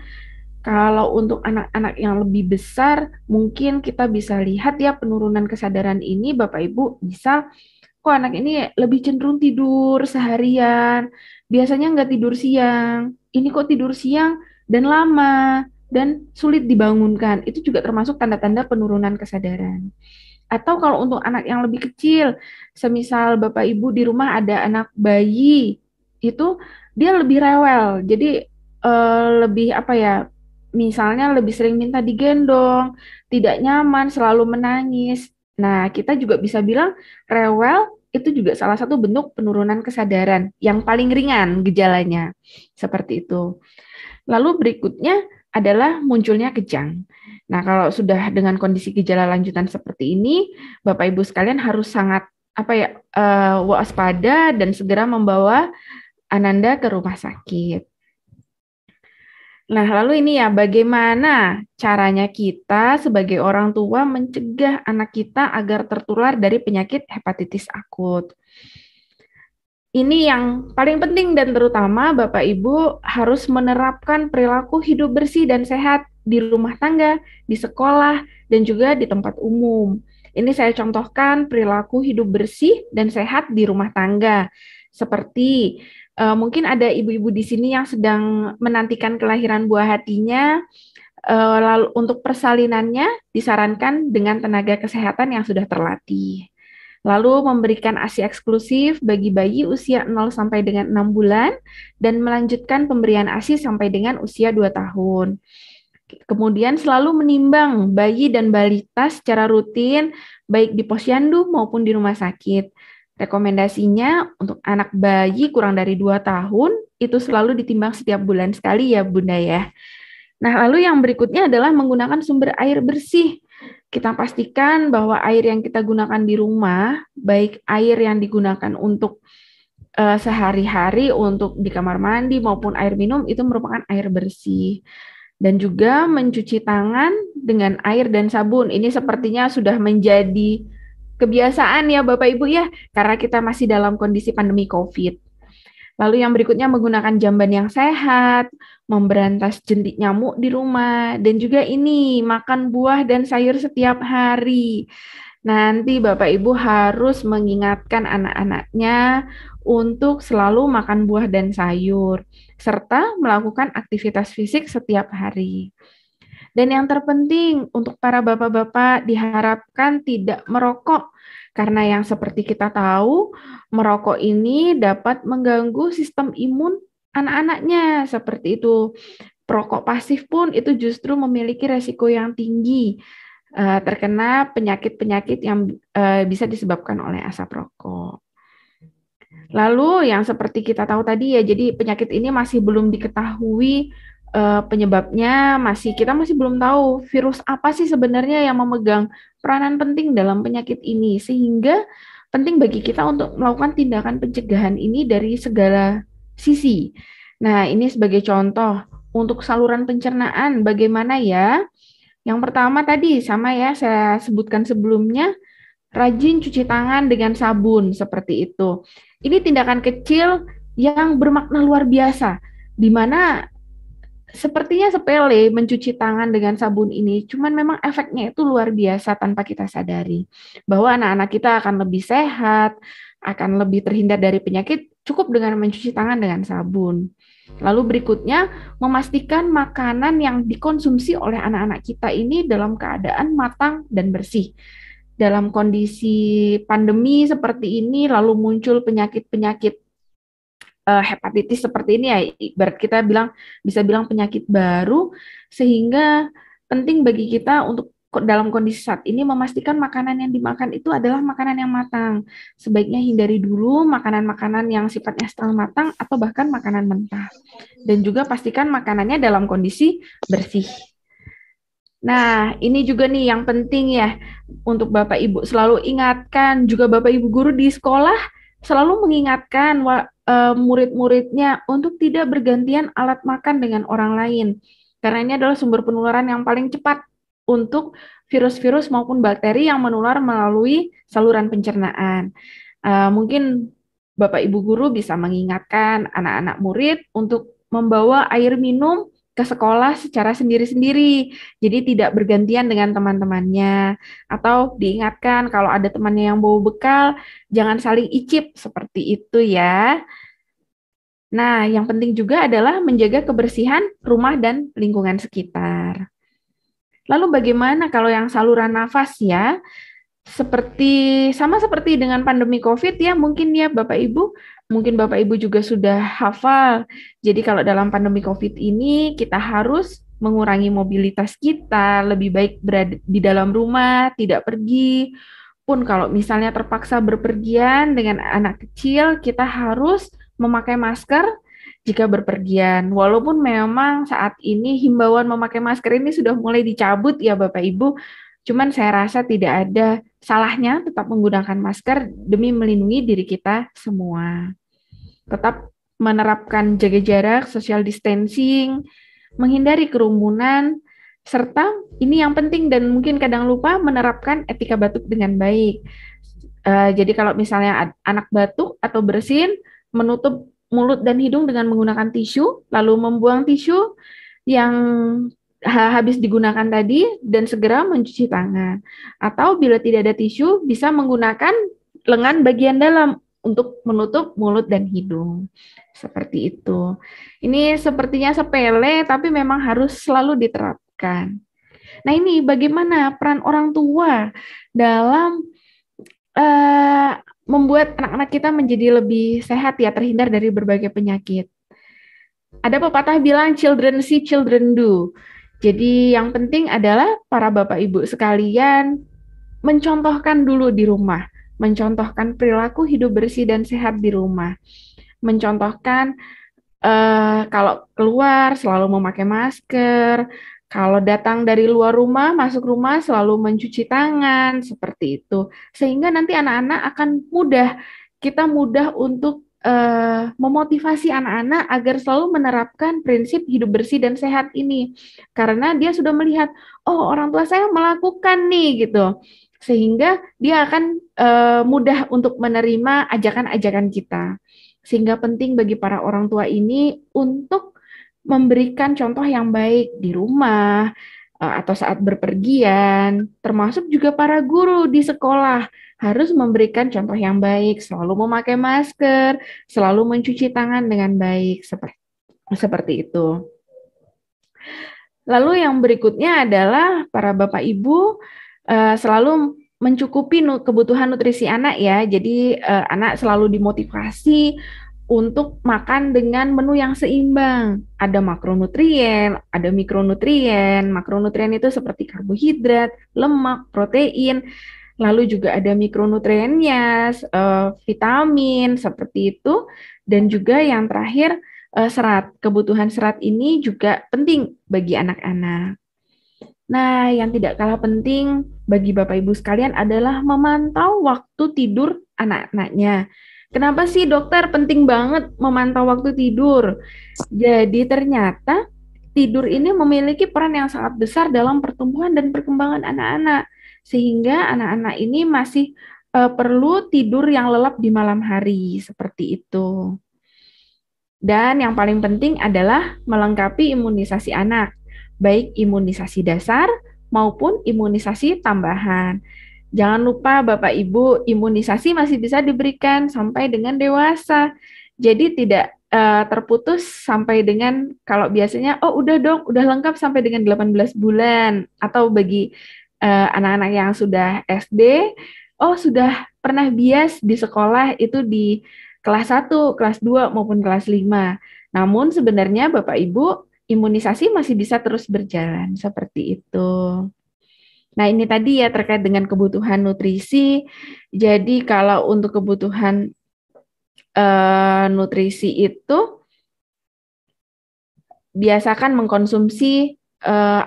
Kalau untuk anak-anak yang lebih besar, mungkin kita bisa lihat ya penurunan kesadaran ini Bapak Ibu bisa, kok anak ini lebih cenderung tidur seharian, biasanya nggak tidur siang, ini kok tidur siang dan lama, dan sulit dibangunkan. Itu juga termasuk tanda-tanda penurunan kesadaran. Atau kalau untuk anak yang lebih kecil, semisal Bapak Ibu di rumah ada anak bayi, itu dia lebih rewel. Jadi lebih misalnya lebih sering minta digendong, tidak nyaman, selalu menangis. Nah, kita juga bisa bilang rewel itu juga salah satu bentuk penurunan kesadaran yang paling ringan gejalanya. Seperti itu. Lalu berikutnya adalah munculnya kejang. Nah, kalau sudah dengan kondisi gejala lanjutan seperti ini, Bapak Ibu sekalian harus sangat waspada dan segera membawa Ananda ke rumah sakit. Nah, lalu ini ya, bagaimana caranya kita sebagai orang tua mencegah anak kita agar tertular dari penyakit hepatitis akut? Ini yang paling penting dan terutama Bapak Ibu harus menerapkan perilaku hidup bersih dan sehat di rumah tangga, di sekolah, dan juga di tempat umum. Ini saya contohkan perilaku hidup bersih dan sehat di rumah tangga. Seperti mungkin ada ibu-ibu di sini yang sedang menantikan kelahiran buah hatinya, lalu untuk persalinannya disarankan dengan tenaga kesehatan yang sudah terlatih. Lalu memberikan ASI eksklusif bagi bayi usia 0 sampai dengan 6 bulan dan melanjutkan pemberian ASI sampai dengan usia 2 tahun. Kemudian selalu menimbang bayi dan balita secara rutin baik di posyandu maupun di rumah sakit. Rekomendasinya untuk anak bayi kurang dari 2 tahun itu selalu ditimbang setiap bulan sekali ya Bunda ya. Nah, lalu yang berikutnya adalah menggunakan sumber air bersih. Kita pastikan bahwa air yang kita gunakan di rumah, baik air yang digunakan untuk sehari-hari untuk di kamar mandi maupun air minum itu merupakan air bersih. Dan juga mencuci tangan dengan air dan sabun. Ini sepertinya sudah menjadi kebiasaan ya Bapak Ibu ya, karena kita masih dalam kondisi pandemi COVID. Lalu yang berikutnya menggunakan jamban yang sehat, memberantas jentik nyamuk di rumah, dan juga ini makan buah dan sayur setiap hari. Nanti Bapak Ibu harus mengingatkan anak-anaknya untuk selalu makan buah dan sayur, serta melakukan aktivitas fisik setiap hari. Dan yang terpenting untuk para bapak-bapak diharapkan tidak merokok, karena yang seperti kita tahu, merokok ini dapat mengganggu sistem imun anak-anaknya, seperti itu. Perokok pasif pun itu justru memiliki resiko yang tinggi, terkena penyakit-penyakit yang bisa disebabkan oleh asap rokok. Lalu yang seperti kita tahu tadi ya, jadi penyakit ini masih belum diketahui penyebabnya, kita masih belum tahu virus apa sih sebenarnya yang memegang peranan penting dalam penyakit ini, sehingga penting bagi kita untuk melakukan tindakan pencegahan ini dari segala sisi. Nah, ini sebagai contoh untuk saluran pencernaan bagaimana ya? Yang pertama tadi sama ya saya sebutkan sebelumnya, rajin cuci tangan dengan sabun seperti itu. Ini tindakan kecil yang bermakna luar biasa, di mana sepertinya sepele mencuci tangan dengan sabun ini, cuman memang efeknya itu luar biasa tanpa kita sadari. Bahwa anak-anak kita akan lebih sehat, akan lebih terhindar dari penyakit, cukup dengan mencuci tangan dengan sabun. Lalu berikutnya, memastikan makanan yang dikonsumsi oleh anak-anak kita ini dalam keadaan matang dan bersih. Dalam kondisi pandemi seperti ini, lalu muncul penyakit-penyakit hepatitis seperti ini ya, ibarat kita bisa bilang penyakit baru, sehingga penting bagi kita untuk dalam kondisi saat ini memastikan makanan yang dimakan itu adalah makanan yang matang. Sebaiknya hindari dulu makanan-makanan yang sifatnya setengah matang atau bahkan makanan mentah. Dan juga pastikan makanannya dalam kondisi bersih. Nah, ini juga nih yang penting ya untuk Bapak Ibu selalu ingatkan, juga Bapak Ibu guru di sekolah selalu mengingatkan murid-muridnya untuk tidak bergantian alat makan dengan orang lain. Karena ini adalah sumber penularan yang paling cepat untuk virus-virus maupun bakteri yang menular melalui saluran pencernaan. Mungkin Bapak Ibu guru bisa mengingatkan anak-anak murid untuk membawa air minum ke sekolah secara sendiri-sendiri, jadi tidak bergantian dengan teman-temannya, atau diingatkan kalau ada temannya yang bawa bekal, jangan saling icip, seperti itu ya. Nah, yang penting juga adalah menjaga kebersihan rumah dan lingkungan sekitar. Lalu bagaimana kalau yang saluran nafas ya? Sama seperti dengan pandemi COVID ya, mungkin ya Bapak Ibu, mungkin Bapak Ibu juga sudah hafal. Jadi kalau dalam pandemi COVID ini kita harus mengurangi mobilitas kita, lebih baik berada di dalam rumah, tidak pergi. Pun kalau misalnya terpaksa berpergian dengan anak kecil, kita harus memakai masker jika berpergian. Walaupun memang saat ini himbauan memakai masker ini sudah mulai dicabut ya Bapak Ibu, cuman saya rasa tidak ada salahnya tetap menggunakan masker demi melindungi diri kita semua. Tetap menerapkan jaga jarak, social distancing, menghindari kerumunan, serta ini yang penting dan mungkin kadang lupa menerapkan etika batuk dengan baik. Jadi kalau misalnya anak batuk atau bersin, menutup mulut dan hidung dengan menggunakan tisu, lalu membuang tisu yang habis digunakan tadi dan segera mencuci tangan. Atau bila tidak ada tisu, bisa menggunakan lengan bagian dalam untuk menutup mulut dan hidung. Seperti itu. Ini sepertinya sepele, tapi memang harus selalu diterapkan. Nah ini bagaimana peran orang tua dalam membuat anak-anak kita menjadi lebih sehat ya, terhindar dari berbagai penyakit. Ada pepatah bilang, children see, children do. Jadi yang penting adalah para Bapak Ibu sekalian mencontohkan dulu di rumah, mencontohkan perilaku hidup bersih dan sehat di rumah, mencontohkan kalau keluar selalu memakai masker, kalau datang dari luar rumah, masuk rumah selalu mencuci tangan, seperti itu. Sehingga nanti anak-anak akan kita mudah untuk memotivasi anak-anak agar selalu menerapkan prinsip hidup bersih dan sehat ini. Karena dia sudah melihat, oh orang tua saya melakukan nih gitu. Sehingga dia akan mudah untuk menerima ajakan-ajakan kita. Sehingga penting bagi para orang tua ini untuk memberikan contoh yang baik di rumah, atau saat berpergian, termasuk juga para guru di sekolah harus memberikan contoh yang baik, selalu memakai masker, selalu mencuci tangan dengan baik, seperti itu. Lalu yang berikutnya adalah para Bapak Ibu selalu mencukupi kebutuhan nutrisi anak ya, jadi anak selalu dimotivasi untuk makan dengan menu yang seimbang. Ada makronutrien, ada mikronutrien. Makronutrien itu seperti karbohidrat, lemak, protein. Lalu juga ada mikronutriennya, vitamin, seperti itu. Dan juga yang terakhir, serat. Kebutuhan serat ini juga penting bagi anak-anak. Nah, yang tidak kalah penting bagi Bapak Ibu sekalian adalah memantau waktu tidur anak-anaknya. Kenapa sih dokter penting banget memantau waktu tidur? Jadi ternyata tidur ini memiliki peran yang sangat besar dalam pertumbuhan dan perkembangan anak-anak. Sehingga anak-anak ini masih perlu tidur yang lelap di malam hari, seperti itu. Dan yang paling penting adalah melengkapi imunisasi anak, baik imunisasi dasar maupun imunisasi tambahan. Jangan lupa Bapak Ibu, imunisasi masih bisa diberikan sampai dengan dewasa. Jadi tidak terputus sampai dengan, kalau biasanya, oh udah dong, udah lengkap sampai dengan 18 bulan. Atau bagi anak-anak yang sudah SD, oh sudah pernah bias di sekolah itu di kelas 1, kelas 2, maupun kelas 5. Namun sebenarnya Bapak Ibu, imunisasi masih bisa terus berjalan, seperti itu. Nah, ini tadi ya terkait dengan kebutuhan nutrisi. Jadi kalau untuk kebutuhan nutrisi itu biasakan mengkonsumsi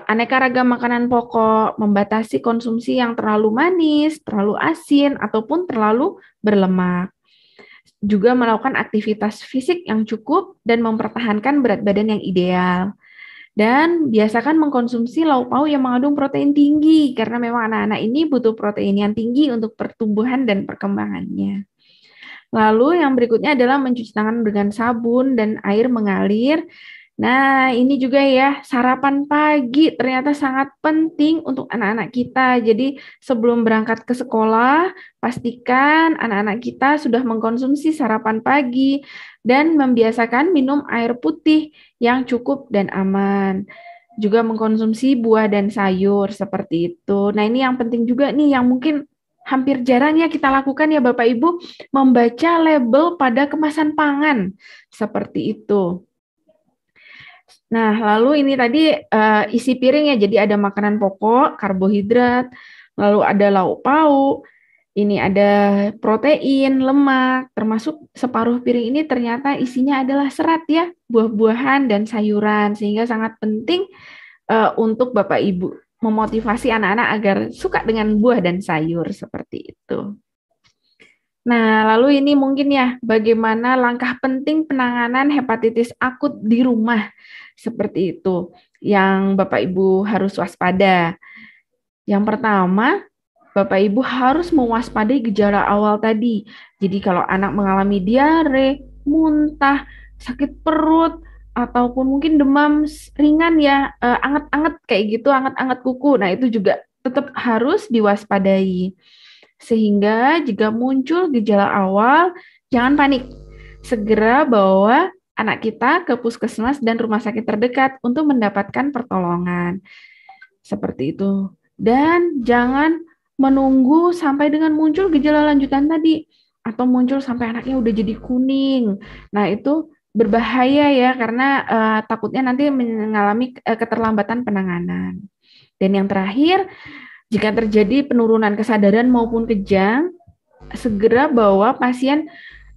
aneka ragam makanan pokok, membatasi konsumsi yang terlalu manis, terlalu asin, ataupun terlalu berlemak. Juga melakukan aktivitas fisik yang cukup dan mempertahankan berat badan yang ideal. Dan biasakan mengkonsumsi lauk pauk yang mengandung protein tinggi, karena memang anak-anak ini butuh protein yang tinggi untuk pertumbuhan dan perkembangannya. Lalu yang berikutnya adalah mencuci tangan dengan sabun dan air mengalir. Nah, ini juga ya, sarapan pagi ternyata sangat penting untuk anak-anak kita. Jadi sebelum berangkat ke sekolah, pastikan anak-anak kita sudah mengkonsumsi sarapan pagi dan membiasakan minum air putih yang cukup dan aman. Juga mengkonsumsi buah dan sayur seperti itu. Nah, ini yang penting juga nih, yang mungkin hampir jarang ya kita lakukan ya Bapak Ibu, membaca label pada kemasan pangan seperti itu. Nah, lalu ini tadi isi piring ya, jadi ada makanan pokok, karbohidrat, lalu ada lauk pauk, ini ada protein, lemak, termasuk separuh piring ini ternyata isinya adalah serat ya, buah-buahan dan sayuran, sehingga sangat penting untuk Bapak Ibu memotivasi anak-anak agar suka dengan buah dan sayur, seperti itu. Nah, lalu ini mungkin ya, bagaimana langkah penting penanganan hepatitis akut di rumah, seperti itu, yang Bapak Ibu harus waspada. Yang pertama, Bapak Ibu harus mewaspadai gejala awal tadi. Jadi kalau anak mengalami diare, muntah, sakit perut, ataupun mungkin demam ringan ya, anget-anget kayak gitu, anget-anget kuku. Nah, itu juga tetap harus diwaspadai. Sehingga jika muncul gejala awal, jangan panik. Segera bawa anak kita ke puskesmas dan rumah sakit terdekat untuk mendapatkan pertolongan. Seperti itu. Dan jangan menunggu sampai dengan muncul gejala lanjutan tadi. Atau muncul sampai anaknya udah jadi kuning. Nah, itu berbahaya ya, karena takutnya nanti mengalami keterlambatan penanganan. Dan yang terakhir, jika terjadi penurunan kesadaran maupun kejang, segera bawa pasien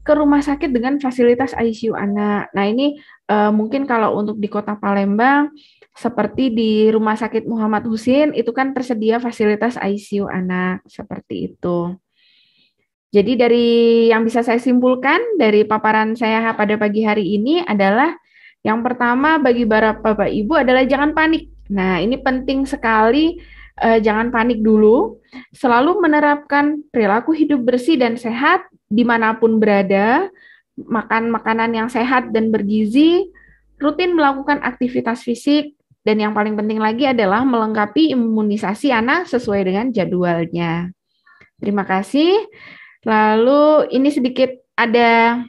ke rumah sakit dengan fasilitas ICU anak. Nah, ini mungkin kalau untuk di Kota Palembang, seperti di Rumah Sakit Muhammad Husin, itu kan tersedia fasilitas ICU anak, seperti itu. Jadi dari yang bisa saya simpulkan dari paparan saya pada pagi hari ini adalah yang pertama bagi para Bapak Ibu adalah jangan panik. Nah, ini penting sekali, jangan panik dulu. Selalu menerapkan perilaku hidup bersih dan sehat dimanapun berada, makan makanan yang sehat dan bergizi, rutin melakukan aktivitas fisik, dan yang paling penting lagi adalah melengkapi imunisasi anak sesuai dengan jadwalnya. Terima kasih. Lalu ini sedikit ada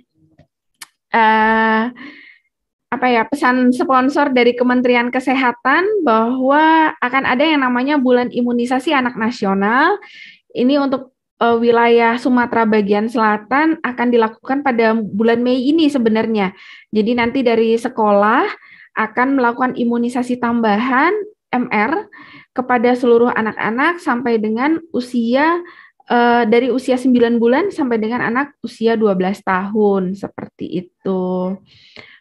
pesan sponsor dari Kementerian Kesehatan bahwa akan ada yang namanya Bulan Imunisasi Anak Nasional. Ini untuk wilayah Sumatera bagian selatan akan dilakukan pada bulan Mei ini sebenarnya. Jadi nanti dari sekolah akan melakukan imunisasi tambahan MR kepada seluruh anak-anak sampai dengan usia dari usia 9 bulan sampai dengan anak usia 12 tahun, seperti itu.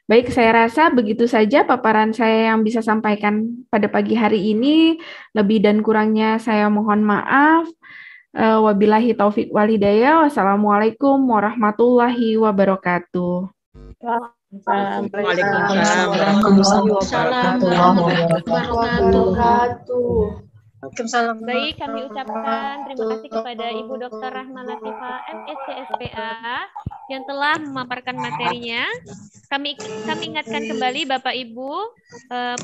Baik, saya rasa begitu saja paparan saya yang bisa sampaikan pada pagi hari ini. Lebih dan kurangnya saya mohon maaf. Wabillahi taufik walhidayah. Wassalamualaikum warahmatullahi wabarakatuh. Waalaikumsalam warahmatullahi wabarakatuh. Baik, kami ucapkan terima kasih kepada Ibu Dr. Rahma Latifah, MSc SPA, yang telah memaparkan materinya. Kami ingatkan kembali Bapak Ibu,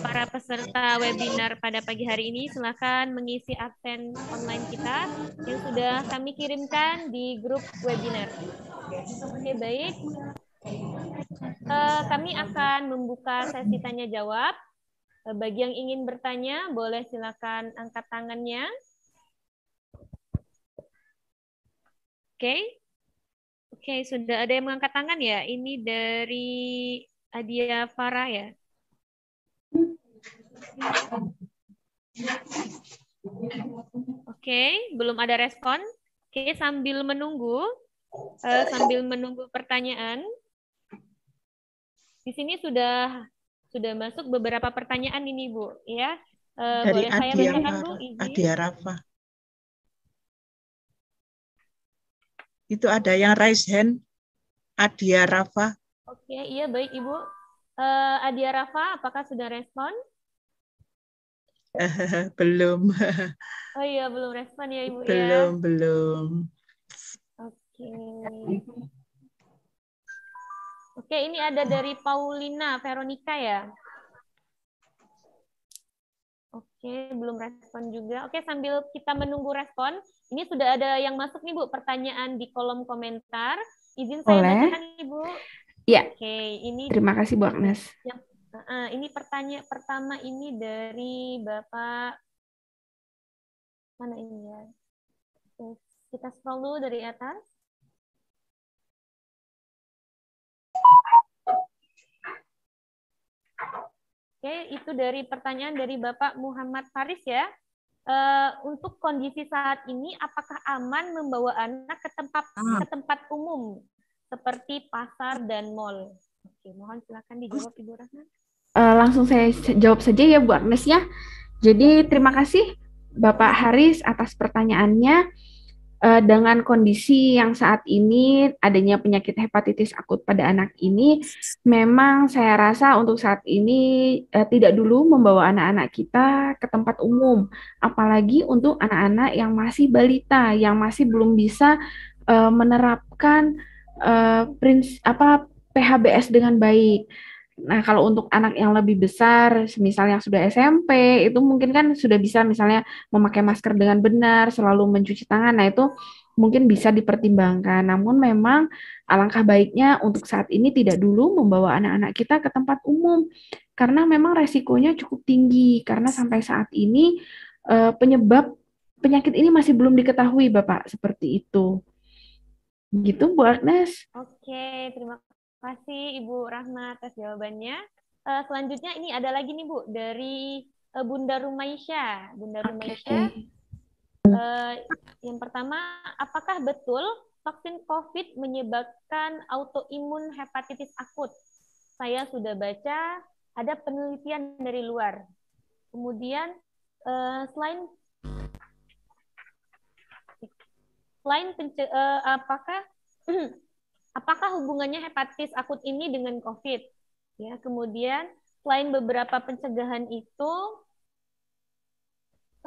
para peserta webinar pada pagi hari ini, silakan mengisi absen online kita yang sudah kami kirimkan di grup webinar. Oke, baik. Kami akan membuka sesi tanya jawab. Bagi yang ingin bertanya, boleh silakan angkat tangannya. Oke, sudah ada yang mengangkat tangan ya? Ini dari Adia Farah ya? Oke, belum ada respon. Oke, sambil menunggu pertanyaan. Di sini sudah masuk beberapa pertanyaan ini, Bu, ya. Dari Boleh saya bacakan, Bu, izin? Adia Rafa. Itu ada yang raise hand, Adia Rafa. Oke, iya baik, Ibu. Adia Rafa, apakah sudah respon? Belum. Oh iya, belum respon ya, Ibu, Belum. Oke. Oke, ini ada dari Paulina Veronica ya. Oke, belum respon juga. Oke, sambil kita menunggu respon, ini sudah ada yang masuk nih, Bu, pertanyaan di kolom komentar. Izin saya bacakan, Ibu. Iya. Oke, ini terima kasih, Bu Agnes. Ini pertanyaan pertama ini dari Bapak mana ini ya? Kita scroll dulu dari atas. Oke, itu dari pertanyaan dari Bapak Muhammad Faris ya. Untuk kondisi saat ini, apakah aman membawa anak ke tempat umum seperti pasar dan mal? Oke, mohon silakan dijawab Ibu Rahma. Langsung saya jawab saja ya, Bu Agnes ya. Jadi terima kasih Bapak Haris atas pertanyaannya. Dengan kondisi yang saat ini adanya penyakit hepatitis akut pada anak ini, memang saya rasa untuk saat ini tidak dulu membawa anak-anak kita ke tempat umum, apalagi untuk anak-anak yang masih balita, yang masih belum bisa menerapkan PHBS dengan baik. Nah, kalau untuk anak yang lebih besar, misalnya yang sudah SMP, itu mungkin kan sudah bisa misalnya memakai masker dengan benar, selalu mencuci tangan. Nah, itu mungkin bisa dipertimbangkan. Namun memang alangkah baiknya untuk saat ini tidak dulu membawa anak-anak kita ke tempat umum, karena memang resikonya cukup tinggi, karena sampai saat ini penyebab penyakit ini masih belum diketahui, Bapak, seperti itu. Gitu, Bu Agnes. Oke, terima kasih Ibu Rahma atas jawabannya. Selanjutnya ini ada lagi nih, Bu, dari Bunda Rumaisya. Bunda Rumaisya. Yang pertama, apakah betul vaksin COVID menyebabkan autoimun hepatitis akut? Saya sudah baca ada penelitian dari luar. apakah apakah hubungannya hepatitis akut ini dengan COVID? Ya, kemudian selain beberapa pencegahan itu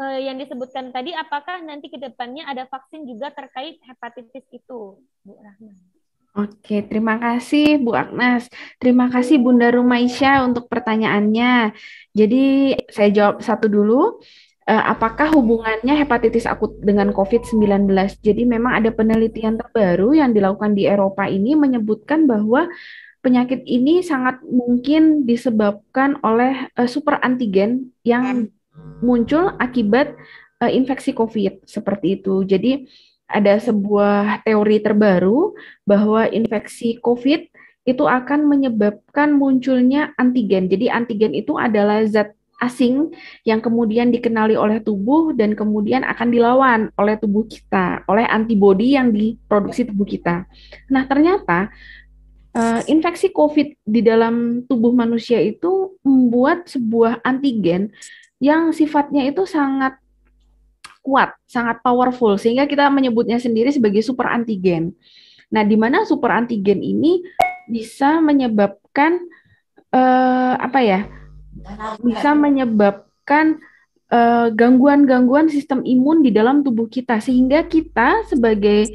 yang disebutkan tadi, apakah nanti ke depannya ada vaksin juga terkait hepatitis itu, Bu Rahma? Oke, terima kasih Bu Agnes. Terima kasih Bunda Rumaisya untuk pertanyaannya. Jadi saya jawab satu dulu. Apakah hubungannya hepatitis akut dengan COVID-19? Jadi memang ada penelitian terbaru yang dilakukan di Eropa ini menyebutkan bahwa penyakit ini sangat mungkin disebabkan oleh super antigen yang muncul akibat infeksi COVID seperti itu. Jadi ada sebuah teori terbaru bahwa infeksi COVID itu akan menyebabkan munculnya antigen. Jadi antigen itu adalah zat asing yang kemudian dikenali oleh tubuh dan kemudian akan dilawan oleh tubuh kita, oleh antibodi yang diproduksi tubuh kita. Nah, ternyata infeksi COVID di dalam tubuh manusia itu membuat sebuah antigen yang sifatnya itu sangat kuat, sangat powerful, sehingga kita menyebutnya sendiri sebagai super antigen. Nah, di mana super antigen ini bisa menyebabkan bisa menyebabkan gangguan-gangguan sistem imun di dalam tubuh kita, sehingga kita sebagai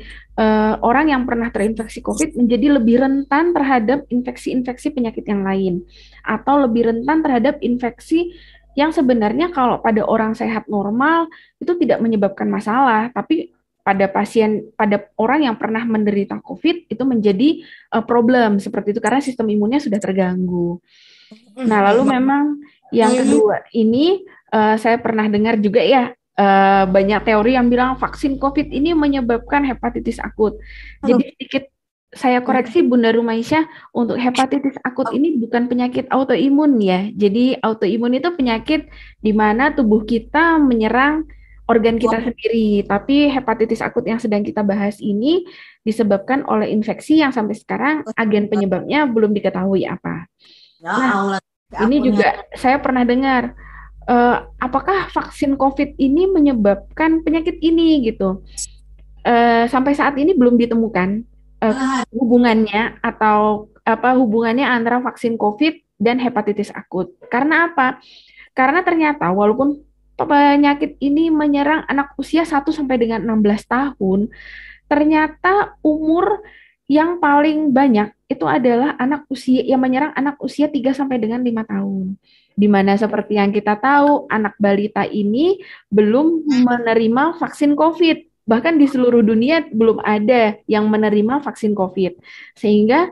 orang yang pernah terinfeksi COVID menjadi lebih rentan terhadap infeksi-infeksi penyakit yang lain, atau lebih rentan terhadap infeksi yang sebenarnya kalau pada orang sehat normal itu tidak menyebabkan masalah, tapi pada orang yang pernah menderita COVID itu menjadi problem seperti itu karena sistem imunnya sudah terganggu. Nah, lalu memang yang kedua ini saya pernah dengar juga ya banyak teori yang bilang vaksin COVID ini menyebabkan hepatitis akut. Jadi sedikit saya koreksi Bunda Rumaisya, untuk hepatitis akut ini bukan penyakit autoimun ya. Jadi autoimun itu penyakit di mana tubuh kita menyerang organ kita sendiri. Tapi hepatitis akut yang sedang kita bahas ini disebabkan oleh infeksi yang sampai sekarang agen penyebabnya belum diketahui apa. Nah, ini juga saya pernah dengar, apakah vaksin COVID ini menyebabkan penyakit ini gitu. Sampai saat ini belum ditemukan hubungannya atau hubungannya antara vaksin COVID dan hepatitis akut. Karena apa? Karena ternyata walaupun penyakit ini menyerang anak usia 1 sampai dengan 16 tahun, ternyata umur yang paling banyak itu adalah anak usia yang menyerang anak usia 3 sampai dengan 5 tahun. Di mana seperti yang kita tahu, anak balita ini belum menerima vaksin COVID. Bahkan di seluruh dunia belum ada yang menerima vaksin COVID. Sehingga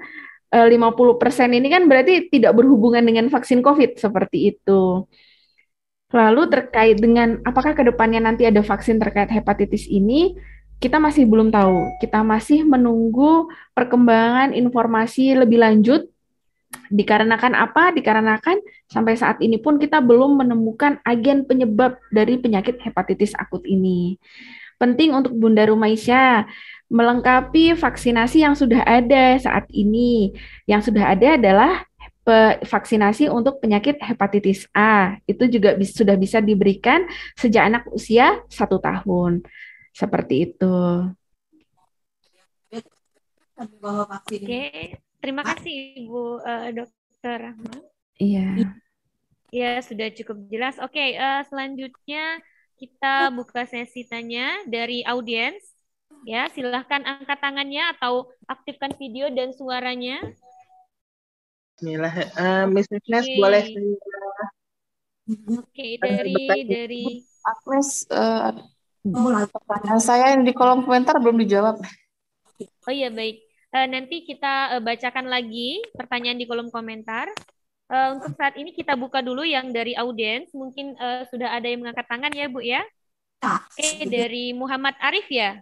50% ini kan berarti tidak berhubungan dengan vaksin COVID, seperti itu. Lalu terkait dengan apakah kedepannya nanti ada vaksin terkait hepatitis ini, kita masih belum tahu. Kita masih menunggu perkembangan informasi lebih lanjut. Dikarenakan apa? Dikarenakan sampai saat ini pun kita belum menemukan agen penyebab dari penyakit hepatitis akut ini. Penting untuk Bunda Rumaisya melengkapi vaksinasi yang sudah ada saat ini. Yang sudah ada adalah vaksinasi untuk penyakit hepatitis A. Itu juga sudah bisa diberikan sejak anak usia 1 tahun. Seperti itu. Oke, terima kasih Ibu Dokter Rahma. Iya. Ya, sudah cukup jelas. Oke, selanjutnya kita buka sesi tanya dari audiens. Ya, silahkan angkat tangannya atau aktifkan video dan suaranya. Bismillah, Miss Agnes boleh. Oke, dari Agnes, pertanyaan saya yang di kolom komentar belum dijawab. Oh iya, baik. Nanti kita bacakan lagi pertanyaan di kolom komentar. Untuk saat ini kita buka dulu yang dari audiens. Mungkin sudah ada yang mengangkat tangan ya, Bu ya. Oke, dari Muhammad Arif ya.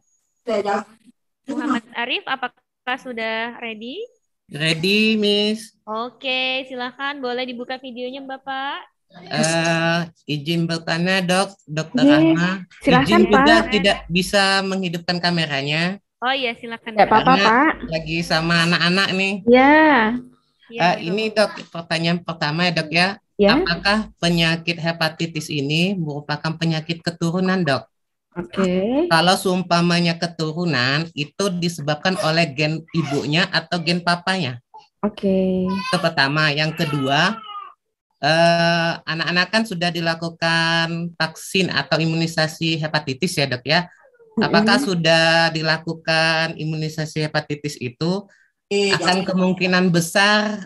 Muhammad Arif, apakah sudah ready? Ready, Miss. Oke, silahkan. Boleh dibuka videonya, Bapak. Izin bertanya, Dokter Rahma. Izin Pak. juga tidak bisa menghidupkan kameranya. Oh iya, silakan. Tidak apa-apa, Pak. Lagi sama anak-anak nih. Ya. Ini Dok, pertanyaan pertama ya Dok ya. Ya. Apakah penyakit hepatitis ini merupakan penyakit keturunan Dok? Oke. Kalau seumpamanya keturunan itu disebabkan oleh gen ibunya atau gen papanya. Oke. Itu pertama. Yang kedua, anak-anak kan sudah dilakukan vaksin atau imunisasi hepatitis ya dok ya. Apakah sudah dilakukan imunisasi hepatitis itu akan kemungkinan besar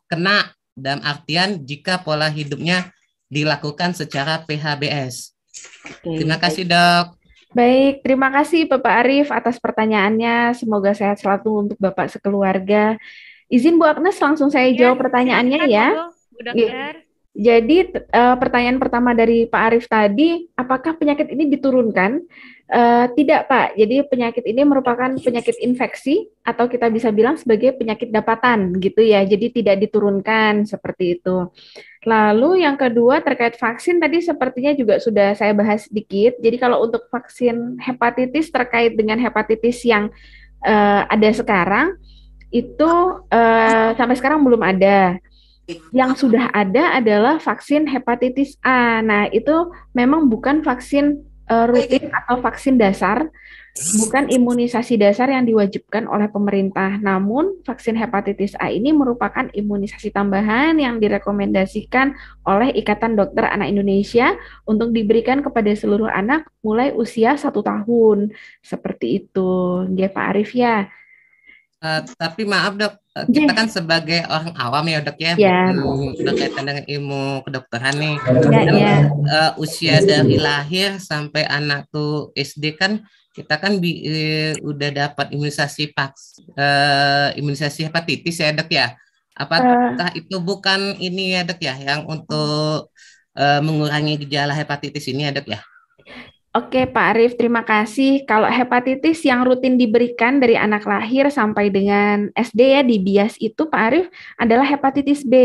kena dalam artian jika pola hidupnya dilakukan secara PHBS. Terima kasih dok. Baik, terima kasih Bapak Arif atas pertanyaannya. Semoga sehat selalu untuk Bapak sekeluarga. Izin Bu Agnes langsung saya jawab pertanyaannya ya. Bu Dokter. Jadi pertanyaan pertama dari Pak Arif tadi, apakah penyakit ini diturunkan? Tidak Pak, jadi penyakit ini merupakan penyakit infeksi atau kita bisa bilang sebagai penyakit dapatan gitu ya, jadi tidak diturunkan seperti itu. Lalu yang kedua terkait vaksin tadi sepertinya juga sudah saya bahas sedikit, jadi kalau untuk vaksin hepatitis terkait dengan hepatitis yang ada sekarang, itu sampai sekarang belum ada. Yang sudah ada adalah vaksin hepatitis A. Nah, itu memang bukan vaksin rutin atau vaksin dasar, bukan imunisasi dasar yang diwajibkan oleh pemerintah. Namun, vaksin hepatitis A ini merupakan imunisasi tambahan yang direkomendasikan oleh Ikatan Dokter Anak Indonesia untuk diberikan kepada seluruh anak mulai usia 1 tahun. Seperti itu. Ya, Pak Arif ya. Tapi maaf dok, kita kan sebagai orang awam ya dok ya, berkaitan dengan ilmu kedokteran nih. Usia dari lahir sampai anak tuh SD kan kita kan udah dapat imunisasi hepatitis ya dok ya. Apakah itu bukan ini ya dok ya, yang untuk mengurangi gejala hepatitis ini ya dok ya? Oke Pak Arif, terima kasih. Kalau hepatitis yang rutin diberikan dari anak lahir sampai dengan SD ya di BIAS itu Pak Arif adalah hepatitis B.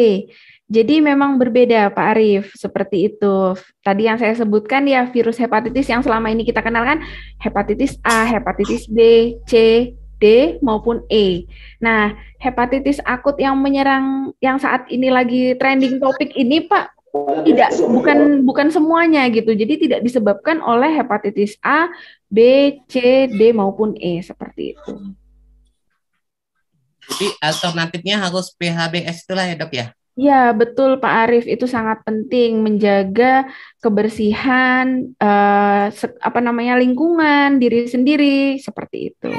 Jadi memang berbeda Pak Arif, seperti itu. Tadi yang saya sebutkan ya virus hepatitis yang selama ini kita kenal kan hepatitis A, hepatitis B, C, D maupun E. Nah, hepatitis akut yang menyerang yang saat ini lagi trending topik ini Pak, tidak, bukan semuanya gitu. Jadi tidak disebabkan oleh hepatitis A, B, C, D maupun E seperti itu. Jadi alternatifnya harus PHBS itulah ya dok ya? Ya betul Pak Arif, itu sangat penting menjaga kebersihan lingkungan diri sendiri seperti itu.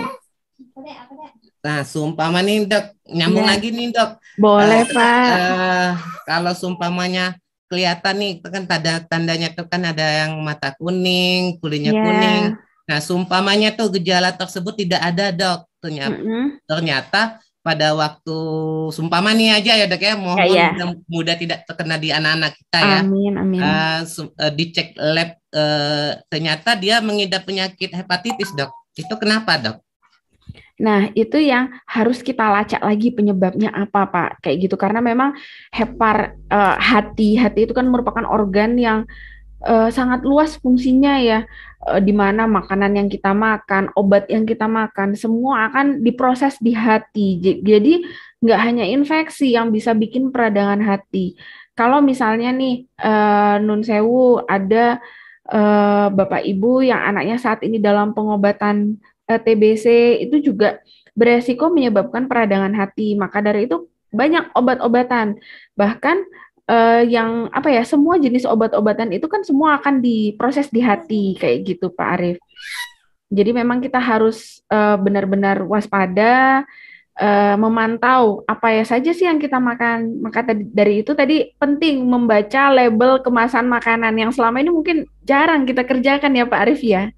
Nah, seumpama nih dok, nyambung lagi nih dok. Boleh Pak. Kalau seumpamanya kelihatan nih, kan tandanya tuh kan ada yang mata kuning, kulitnya kuning. Nah, seumpamanya tuh gejala tersebut tidak ada dok. Ternyata pada waktu seumpama nih aja ya dok ya, mohon mudah tidak terkena di anak-anak kita ya. Amin, amin. Dicek lab, ternyata dia mengidap penyakit hepatitis dok. Itu kenapa dok? Nah, itu yang harus kita lacak lagi penyebabnya apa, Pak. Kayak gitu, karena memang hati itu kan merupakan organ yang sangat luas fungsinya ya, di mana makanan yang kita makan, obat yang kita makan, semua akan diproses di hati. Jadi, nggak hanya infeksi yang bisa bikin peradangan hati. Kalau misalnya nih, Nun Sewu, ada Bapak Ibu yang anaknya saat ini dalam pengobatan TBC itu juga beresiko menyebabkan peradangan hati. Maka dari itu banyak obat-obatan. Bahkan semua jenis obat-obatan itu kan semua akan diproses di hati kayak gitu Pak Arif. Jadi memang kita harus benar-benar waspada, memantau apa ya saja sih yang kita makan. Maka dari itu tadi penting membaca label kemasan makanan yang selama ini mungkin jarang kita kerjakan ya Pak Arif ya.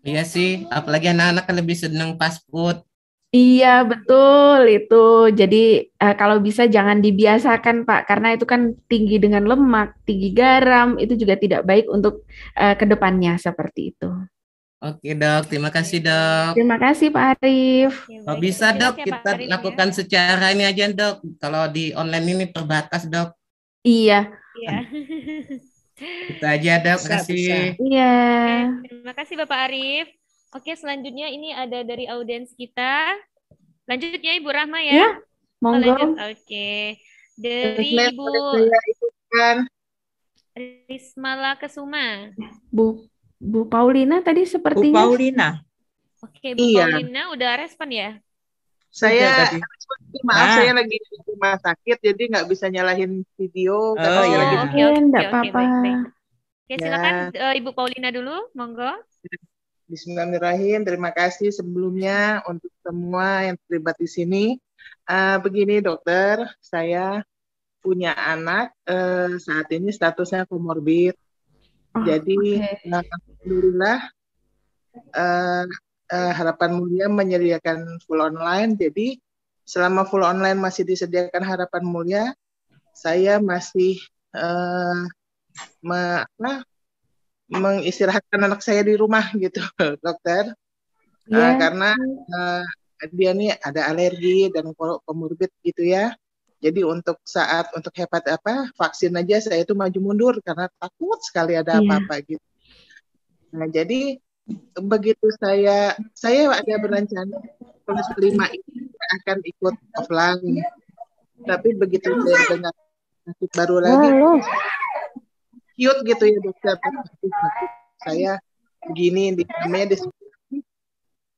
Iya sih, apalagi anak-anak kan lebih senang fast food. Iya, betul itu. Jadi kalau bisa jangan dibiasakan, Pak, karena itu kan tinggi dengan lemak, tinggi garam, itu juga tidak baik untuk kedepannya seperti itu. Oke dok, terima kasih dok. Terima kasih Pak Arif. Kalau bisa dok, kita lakukan secara ini aja dok. Kalau di online ini terbatas dok. Iya. Itu aja dok, kasih. Iya. Terima kasih Bapak Arif. Oke, selanjutnya ini ada dari audiens kita. Lanjut ya Ibu Rahma ya. Ya, monggo. Lanjut. Oke. Dari Ibu. Rismala Kesuma. Bu Paulina tadi Bu sepertinya. Paulina. Oke, Bu Iya. Paulina udah respon ya? Saya tadi. maaf Nah. saya lagi di rumah sakit jadi nggak bisa nyalahin video karena Oh, saya lagi iya. Oke, oke, Enggak oke, apa-apa. baik. Oke, Ya. silakan Ibu Paulina dulu, monggo. Bismillahirrahmanirrahim. Terima kasih sebelumnya untuk semua yang terlibat di sini. Begini dokter, saya punya anak saat ini statusnya komorbid. Jadi alhamdulillah Harapan Mulia menyediakan full online. Jadi selama full online masih disediakan Harapan Mulia, saya masih mengistirahatkan anak saya di rumah gitu, dokter. Karena dia nih ada alergi dan komorbid gitu ya. Jadi untuk vaksin aja saya itu maju mundur karena takut sekali ada apa-apa gitu. Nah, jadi begitu saya ada berencana kelas 5 ini akan ikut offline. Tapi begitu saya dengar sakit baru lagi, cute gitu ya dokter. Saya begini namanya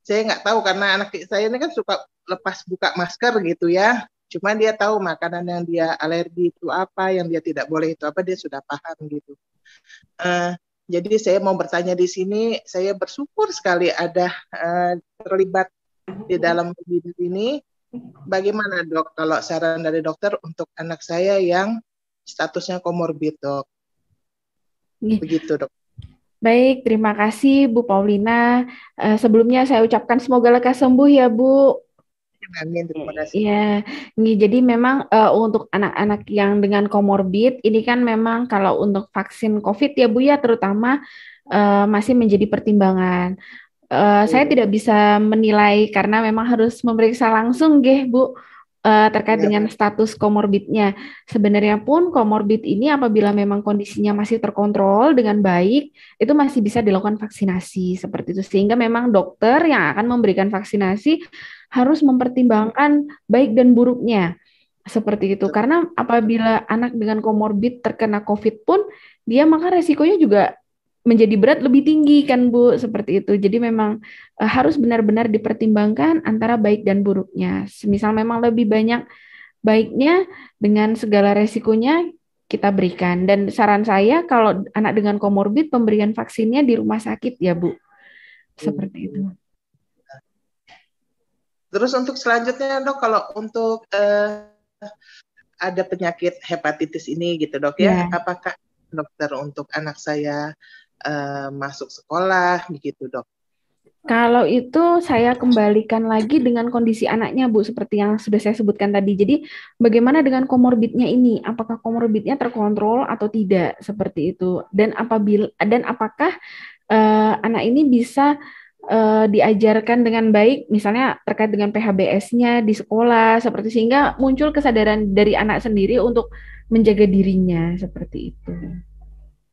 saya nggak tahu karena anak saya ini kan suka lepas buka masker gitu ya. Cuma dia tahu makanan yang dia alergi itu apa, yang dia tidak boleh itu apa, dia sudah paham gitu. Jadi saya mau bertanya di sini, saya bersyukur sekali ada terlibat di dalam video ini. Bagaimana dok, kalau saran dari dokter untuk anak saya yang statusnya komorbid dok? Begitu dok. Baik, terima kasih Bu Paulina. Sebelumnya saya ucapkan semoga lekas sembuh ya Bu. Amin, terima kasih. Iya, jadi memang untuk anak-anak yang dengan komorbid ini kan memang kalau untuk vaksin COVID ya Bu ya terutama masih menjadi pertimbangan. Saya tidak bisa menilai karena memang harus memeriksa langsung Bu terkait dengan status komorbidnya. Sebenarnya pun komorbid ini apabila memang kondisinya masih terkontrol dengan baik, itu masih bisa dilakukan vaksinasi seperti itu. Sehingga memang dokter yang akan memberikan vaksinasi harus mempertimbangkan baik dan buruknya. Seperti itu. Karena apabila anak dengan komorbid terkena COVID pun, dia maka resikonya juga menjadi berat lebih tinggi kan Bu, seperti itu. Jadi memang harus benar-benar dipertimbangkan antara baik dan buruknya. Semisal memang lebih banyak baiknya dengan segala resikonya kita berikan. Dan saran saya kalau anak dengan komorbid pemberian vaksinnya di rumah sakit ya Bu. Seperti itu. Terus untuk selanjutnya dok, kalau untuk ada penyakit hepatitis ini gitu dok ya, apakah dokter untuk anak saya masuk sekolah begitu dok? Kalau itu saya kembalikan lagi dengan kondisi anaknya Bu, seperti yang sudah saya sebutkan tadi. Jadi bagaimana dengan komorbidnya ini? Apakah komorbidnya terkontrol atau tidak? Seperti itu. Dan apakah anak ini bisa diajarkan dengan baik, misalnya terkait dengan PHBS-nya di sekolah, seperti sehingga muncul kesadaran dari anak sendiri untuk menjaga dirinya, seperti itu.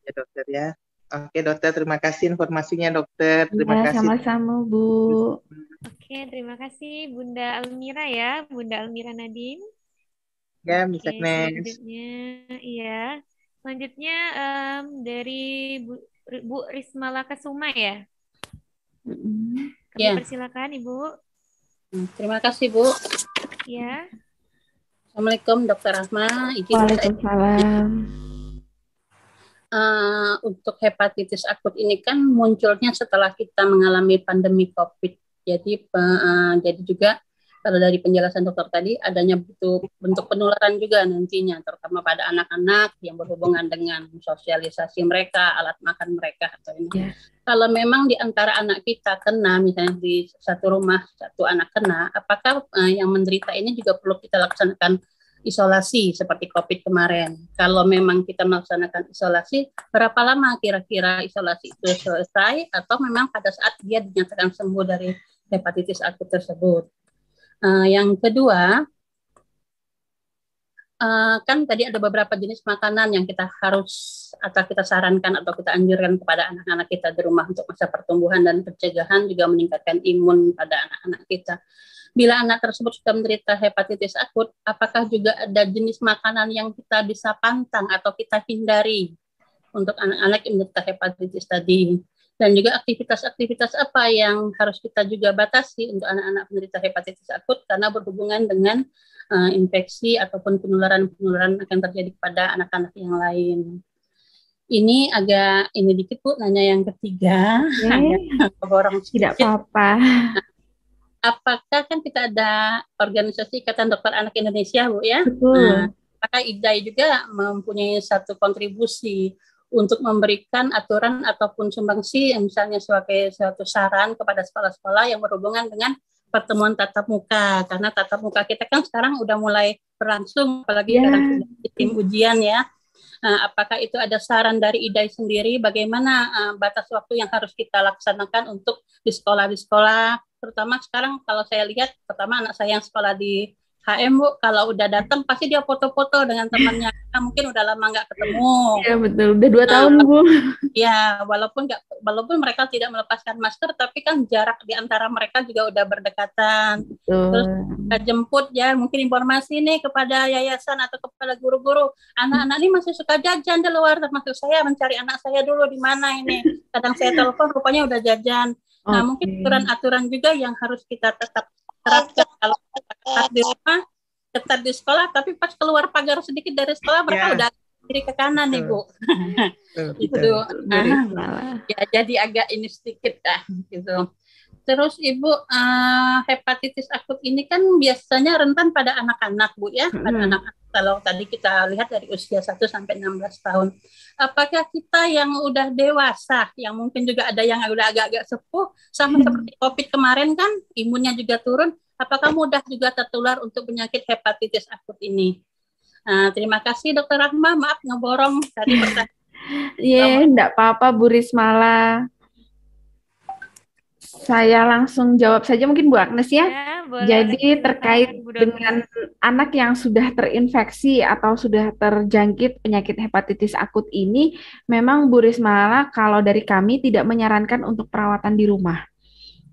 Ya dokter ya. Oke dokter, terima kasih informasinya dokter. Terima kasih. Sama-sama Bu. Oke, terima kasih Bunda Almira ya, Bunda Almira Nadine. Ya, Miss Oke, Agnes. Selanjutnya dari Bu Rismala Kesuma ya. Kami persilakan Ibu. Terima kasih Bu. Ya. Assalamualaikum Dokter Rahma. Waalaikumsalam. Untuk hepatitis akut ini kan munculnya setelah kita mengalami pandemi COVID. Jadi juga kalau dari penjelasan dokter tadi adanya bentuk penularan juga nantinya, terutama pada anak-anak yang berhubungan dengan sosialisasi mereka, alat makan mereka atau ini. Kalau memang di antara anak kita kena, misalnya di satu rumah satu anak kena, apakah yang menderita ini juga perlu kita laksanakan isolasi seperti COVID kemarin? Kalau memang kita melaksanakan isolasi, berapa lama kira-kira isolasi itu selesai, atau memang pada saat dia dinyatakan sembuh dari hepatitis akut tersebut? Yang kedua, kan tadi ada beberapa jenis makanan yang kita harus atau kita sarankan atau kita anjurkan kepada anak-anak kita di rumah untuk masa pertumbuhan dan pencegahan, juga meningkatkan imun pada anak-anak kita. Bila anak tersebut sudah menderita hepatitis akut, apakah juga ada jenis makanan yang kita bisa pantang atau kita hindari untuk anak-anak yang menderita hepatitis tadi. Dan juga aktivitas-aktivitas apa yang harus kita juga batasi untuk anak-anak penderita hepatitis akut karena berhubungan dengan infeksi ataupun penularan-penularan akan terjadi pada anak-anak yang lain. Ini agak ini dikit Bu, nanya yang ketiga. Borong tidak apa-apa. Apakah kan kita ada organisasi Ikatan Dokter Anak Indonesia Bu ya? Betul. Apakah IDAI juga mempunyai satu kontribusi untuk memberikan aturan ataupun sumbangsi yang misalnya sebagai suatu saran kepada sekolah-sekolah yang berhubungan dengan pertemuan tatap muka, karena tatap muka kita kan sekarang udah mulai berlangsung, apalagi sekarang tim ujian ya. Apakah itu ada saran dari IDAI sendiri bagaimana batas waktu yang harus kita laksanakan untuk di sekolah, terutama sekarang kalau saya lihat, pertama anak saya yang sekolah di HM Bu, kalau udah datang pasti dia foto-foto dengan temannya, mungkin udah lama nggak ketemu. Iya betul, udah 2 tahun Bu. Ya, walaupun mereka tidak melepaskan masker, tapi kan jarak di antara mereka juga udah berdekatan. Terus kita jemput ya, mungkin informasi nih kepada yayasan atau kepada guru-guru, anak-anak ini masih suka jajan di luar, termasuk saya mencari anak saya dulu di mana ini. Kadang saya telepon, rupanya udah jajan. Nah, mungkin aturan-aturan juga yang harus kita tetap terapkan kalau ketat di rumah, ketat di sekolah, tapi pas keluar pagar sedikit dari sekolah mereka udah kiri ke kanan nih Bu. Itu ya jadi agak ini sedikit gitu. Terus Ibu, hepatitis akut ini kan biasanya rentan pada anak-anak Bu ya, pada anak-anak. Kalau tadi kita lihat dari usia 1 sampai 16 tahun. Apakah kita yang udah dewasa, yang mungkin juga ada yang udah agak-agak sepuh, sama seperti COVID kemarin kan, imunnya juga turun, apakah mudah juga tertular untuk penyakit hepatitis akut ini? Terima kasih Dr. Rahma, maaf ngeborong tadi pertanyaan. Enggak apa-apa Bu Rismala. Saya langsung jawab saja mungkin Bu Agnes ya. Boleh. Jadi terkait dengan anak yang sudah terinfeksi atau sudah terjangkit penyakit hepatitis akut ini, memang Bu Rismala kalau dari kami tidak menyarankan untuk perawatan di rumah.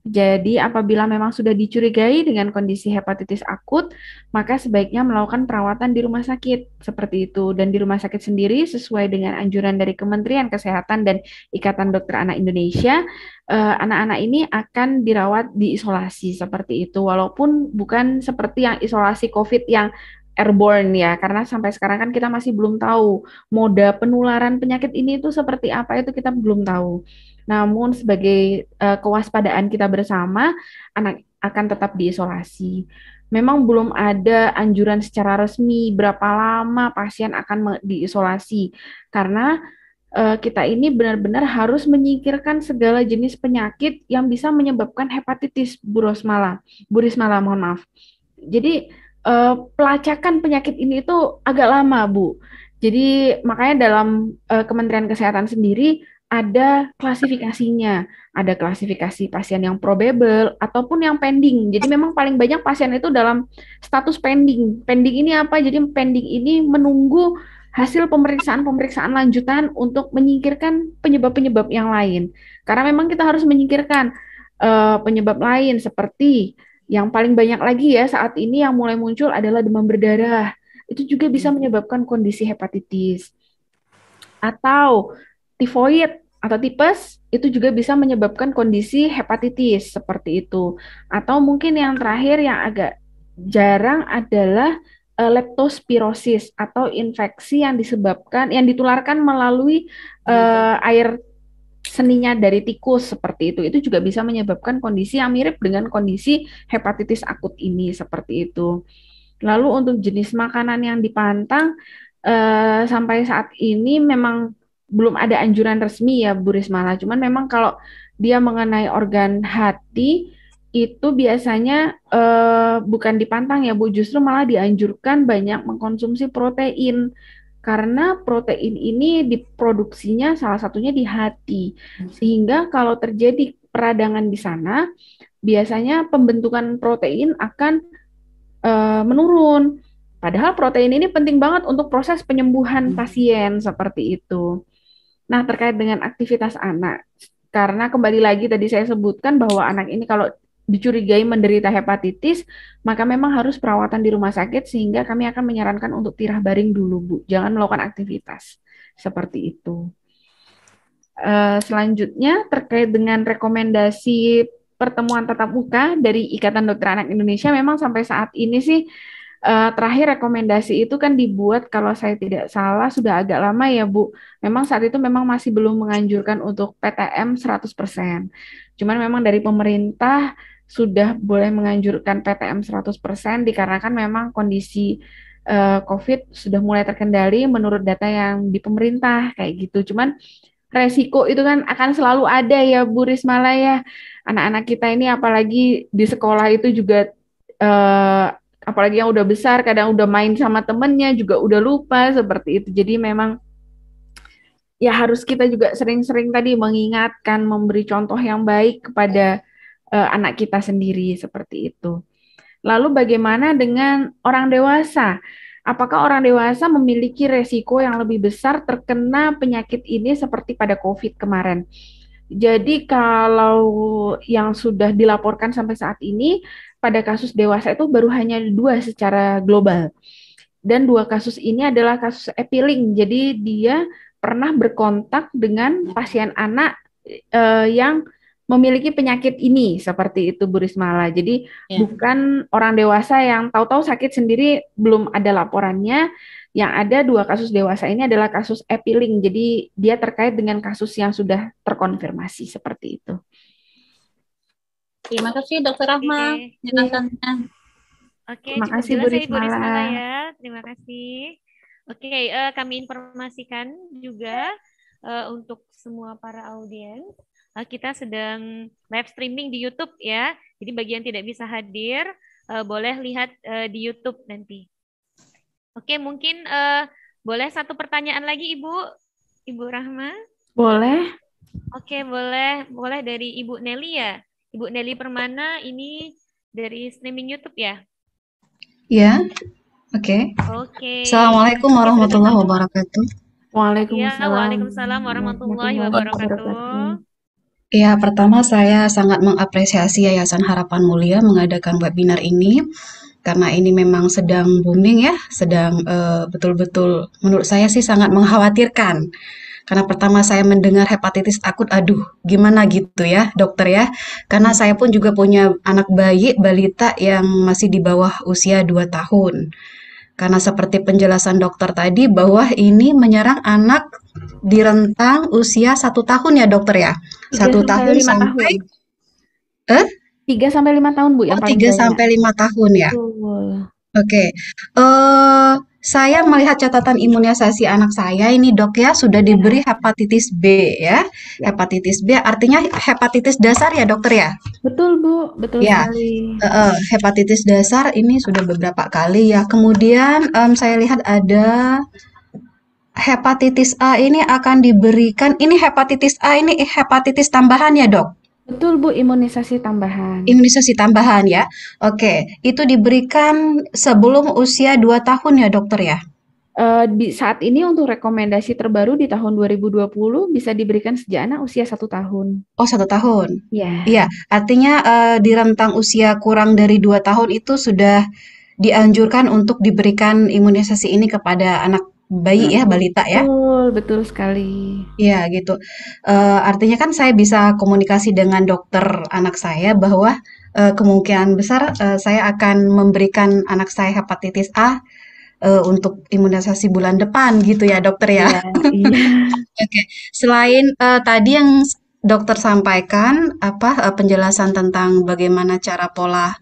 Jadi apabila memang sudah dicurigai dengan kondisi hepatitis akut, maka sebaiknya melakukan perawatan di rumah sakit seperti itu. Dan di rumah sakit sendiri sesuai dengan anjuran dari Kementerian Kesehatan dan Ikatan Dokter Anak Indonesia, anak-anak ini akan dirawat di isolasi seperti itu. Walaupun bukan seperti yang isolasi COVID yang airborne ya, karena sampai sekarang kan kita masih belum tahu moda penularan penyakit ini itu seperti apa, itu kita belum tahu. Namun sebagai kewaspadaan kita bersama, anak akan tetap diisolasi. Memang belum ada anjuran secara resmi berapa lama pasien akan diisolasi, karena kita ini benar-benar harus menyingkirkan segala jenis penyakit yang bisa menyebabkan hepatitis, Bu Rismala, mohon maaf. Jadi pelacakan penyakit ini itu agak lama, Bu. Jadi makanya dalam Kementerian Kesehatan sendiri ada klasifikasinya, ada klasifikasi pasien yang probable ataupun yang pending. Jadi memang paling banyak pasien itu dalam status pending. Pending ini apa? Jadi pending ini menunggu hasil pemeriksaan lanjutan untuk menyingkirkan penyebab-penyebab yang lain. Karena memang kita harus menyingkirkan penyebab lain seperti yang paling banyak lagi ya saat ini yang mulai muncul adalah demam berdarah. Itu juga bisa menyebabkan kondisi hepatitis. Atau tifoid atau tipes itu juga bisa menyebabkan kondisi hepatitis seperti itu. Atau mungkin yang terakhir yang agak jarang adalah leptospirosis atau infeksi yang ditularkan melalui air seninya dari tikus seperti itu. Itu juga bisa menyebabkan kondisi yang mirip dengan kondisi hepatitis akut ini seperti itu. Lalu untuk jenis makanan yang dipantang sampai saat ini memang belum ada anjuran resmi ya Bu Rismala, cuman memang kalau dia mengenai organ hati itu biasanya bukan dipantang ya Bu, justru malah dianjurkan banyak mengkonsumsi protein karena protein ini diproduksinya salah satunya di hati, sehingga kalau terjadi peradangan di sana biasanya pembentukan protein akan menurun. Padahal protein ini penting banget untuk proses penyembuhan pasien seperti itu. Nah, terkait dengan aktivitas anak, karena kembali lagi tadi saya sebutkan bahwa anak ini kalau dicurigai menderita hepatitis, maka memang harus perawatan di rumah sakit sehingga kami akan menyarankan untuk tirah baring dulu, Bu. Jangan melakukan aktivitas seperti itu. Selanjutnya terkait dengan rekomendasi pertemuan tatap muka dari Ikatan Dokter Anak Indonesia, memang sampai saat ini sih terakhir rekomendasi itu kan dibuat kalau saya tidak salah sudah agak lama ya Bu. Memang saat itu memang masih belum menganjurkan untuk PTM 100%. Cuman memang dari pemerintah sudah boleh menganjurkan PTM 100% dikarenakan memang kondisi COVID sudah mulai terkendali menurut data yang di pemerintah kayak gitu. Cuman resiko itu kan akan selalu ada ya Bu Rismala ya. Anak-anak kita ini apalagi di sekolah itu juga apalagi yang udah besar kadang udah main sama temennya juga udah lupa seperti itu. Jadi memang ya harus kita juga sering-sering tadi mengingatkan, memberi contoh yang baik kepada anak kita sendiri seperti itu. Lalu bagaimana dengan orang dewasa? Apakah orang dewasa memiliki resiko yang lebih besar terkena penyakit ini seperti pada COVID kemarin? Jadi kalau yang sudah dilaporkan sampai saat ini, pada kasus dewasa itu baru hanya 2 secara global. Dan 2 kasus ini adalah kasus epiling, jadi dia pernah berkontak dengan pasien anak yang memiliki penyakit ini seperti itu Bu Rismala. Jadi bukan orang dewasa yang tahu-tahu sakit sendiri belum ada laporannya. Yang ada 2 kasus dewasa ini adalah kasus epiling. Jadi dia terkait dengan kasus yang sudah terkonfirmasi seperti itu. Terima kasih Dokter Rahma penjelasannya. Terima kasih Bu Rismala ya. Terima kasih. Oke, kami informasikan juga untuk semua para audiens. Kita sedang live streaming di YouTube ya. Jadi bagi yang tidak bisa hadir, boleh lihat di YouTube nanti. Oke, mungkin boleh 1 pertanyaan lagi Ibu Rahma? Boleh. Oke, boleh dari Ibu Nelly ya. Ibu Nelly Permana ini dari streaming YouTube ya? Ya, oke. Assalamualaikum warahmatullahi wabarakatuh. Waalaikumsalam warahmatullahi wabarakatuh. Ya, pertama saya sangat mengapresiasi Yayasan Harapan Mulia mengadakan webinar ini karena ini memang sedang booming ya, sedang betul-betul menurut saya sih sangat mengkhawatirkan. Karena pertama saya mendengar hepatitis akut, aduh gimana gitu ya dokter ya. Karena saya pun juga punya anak balita yang masih di bawah usia 2 tahun. Karena seperti penjelasan dokter tadi bahwa ini menyerang anak di rentang usia 1 tahun ya dokter ya. 1 tahun sampai 3 sampai 5 tahun Bu yang paling 3 sampai 5 tahun ya. Oke. Saya melihat catatan imunisasi anak saya ini dok ya sudah diberi hepatitis B ya. Hepatitis B artinya hepatitis dasar ya dokter ya. Betul Bu, betul sekali. Hepatitis dasar ini sudah beberapa kali ya. Kemudian saya lihat ada hepatitis A ini akan diberikan. Ini hepatitis A ini hepatitis tambahan ya dok. Betul Bu, imunisasi tambahan. Imunisasi tambahan ya. Oke, itu diberikan sebelum usia 2 tahun ya dokter ya? Di saat ini untuk rekomendasi terbaru di tahun 2020 bisa diberikan sejak anak usia 1 tahun. Oh 1 tahun? Iya. Iya, artinya di rentang usia kurang dari 2 tahun itu sudah dianjurkan untuk diberikan imunisasi ini kepada anak bayi ya, balita ya? Betul sekali. Iya gitu. Artinya kan saya bisa komunikasi dengan dokter anak saya bahwa kemungkinan besar saya akan memberikan anak saya hepatitis A untuk imunisasi bulan depan gitu ya dokter ya. Iya. Oke. Selain tadi yang dokter sampaikan penjelasan tentang bagaimana cara pola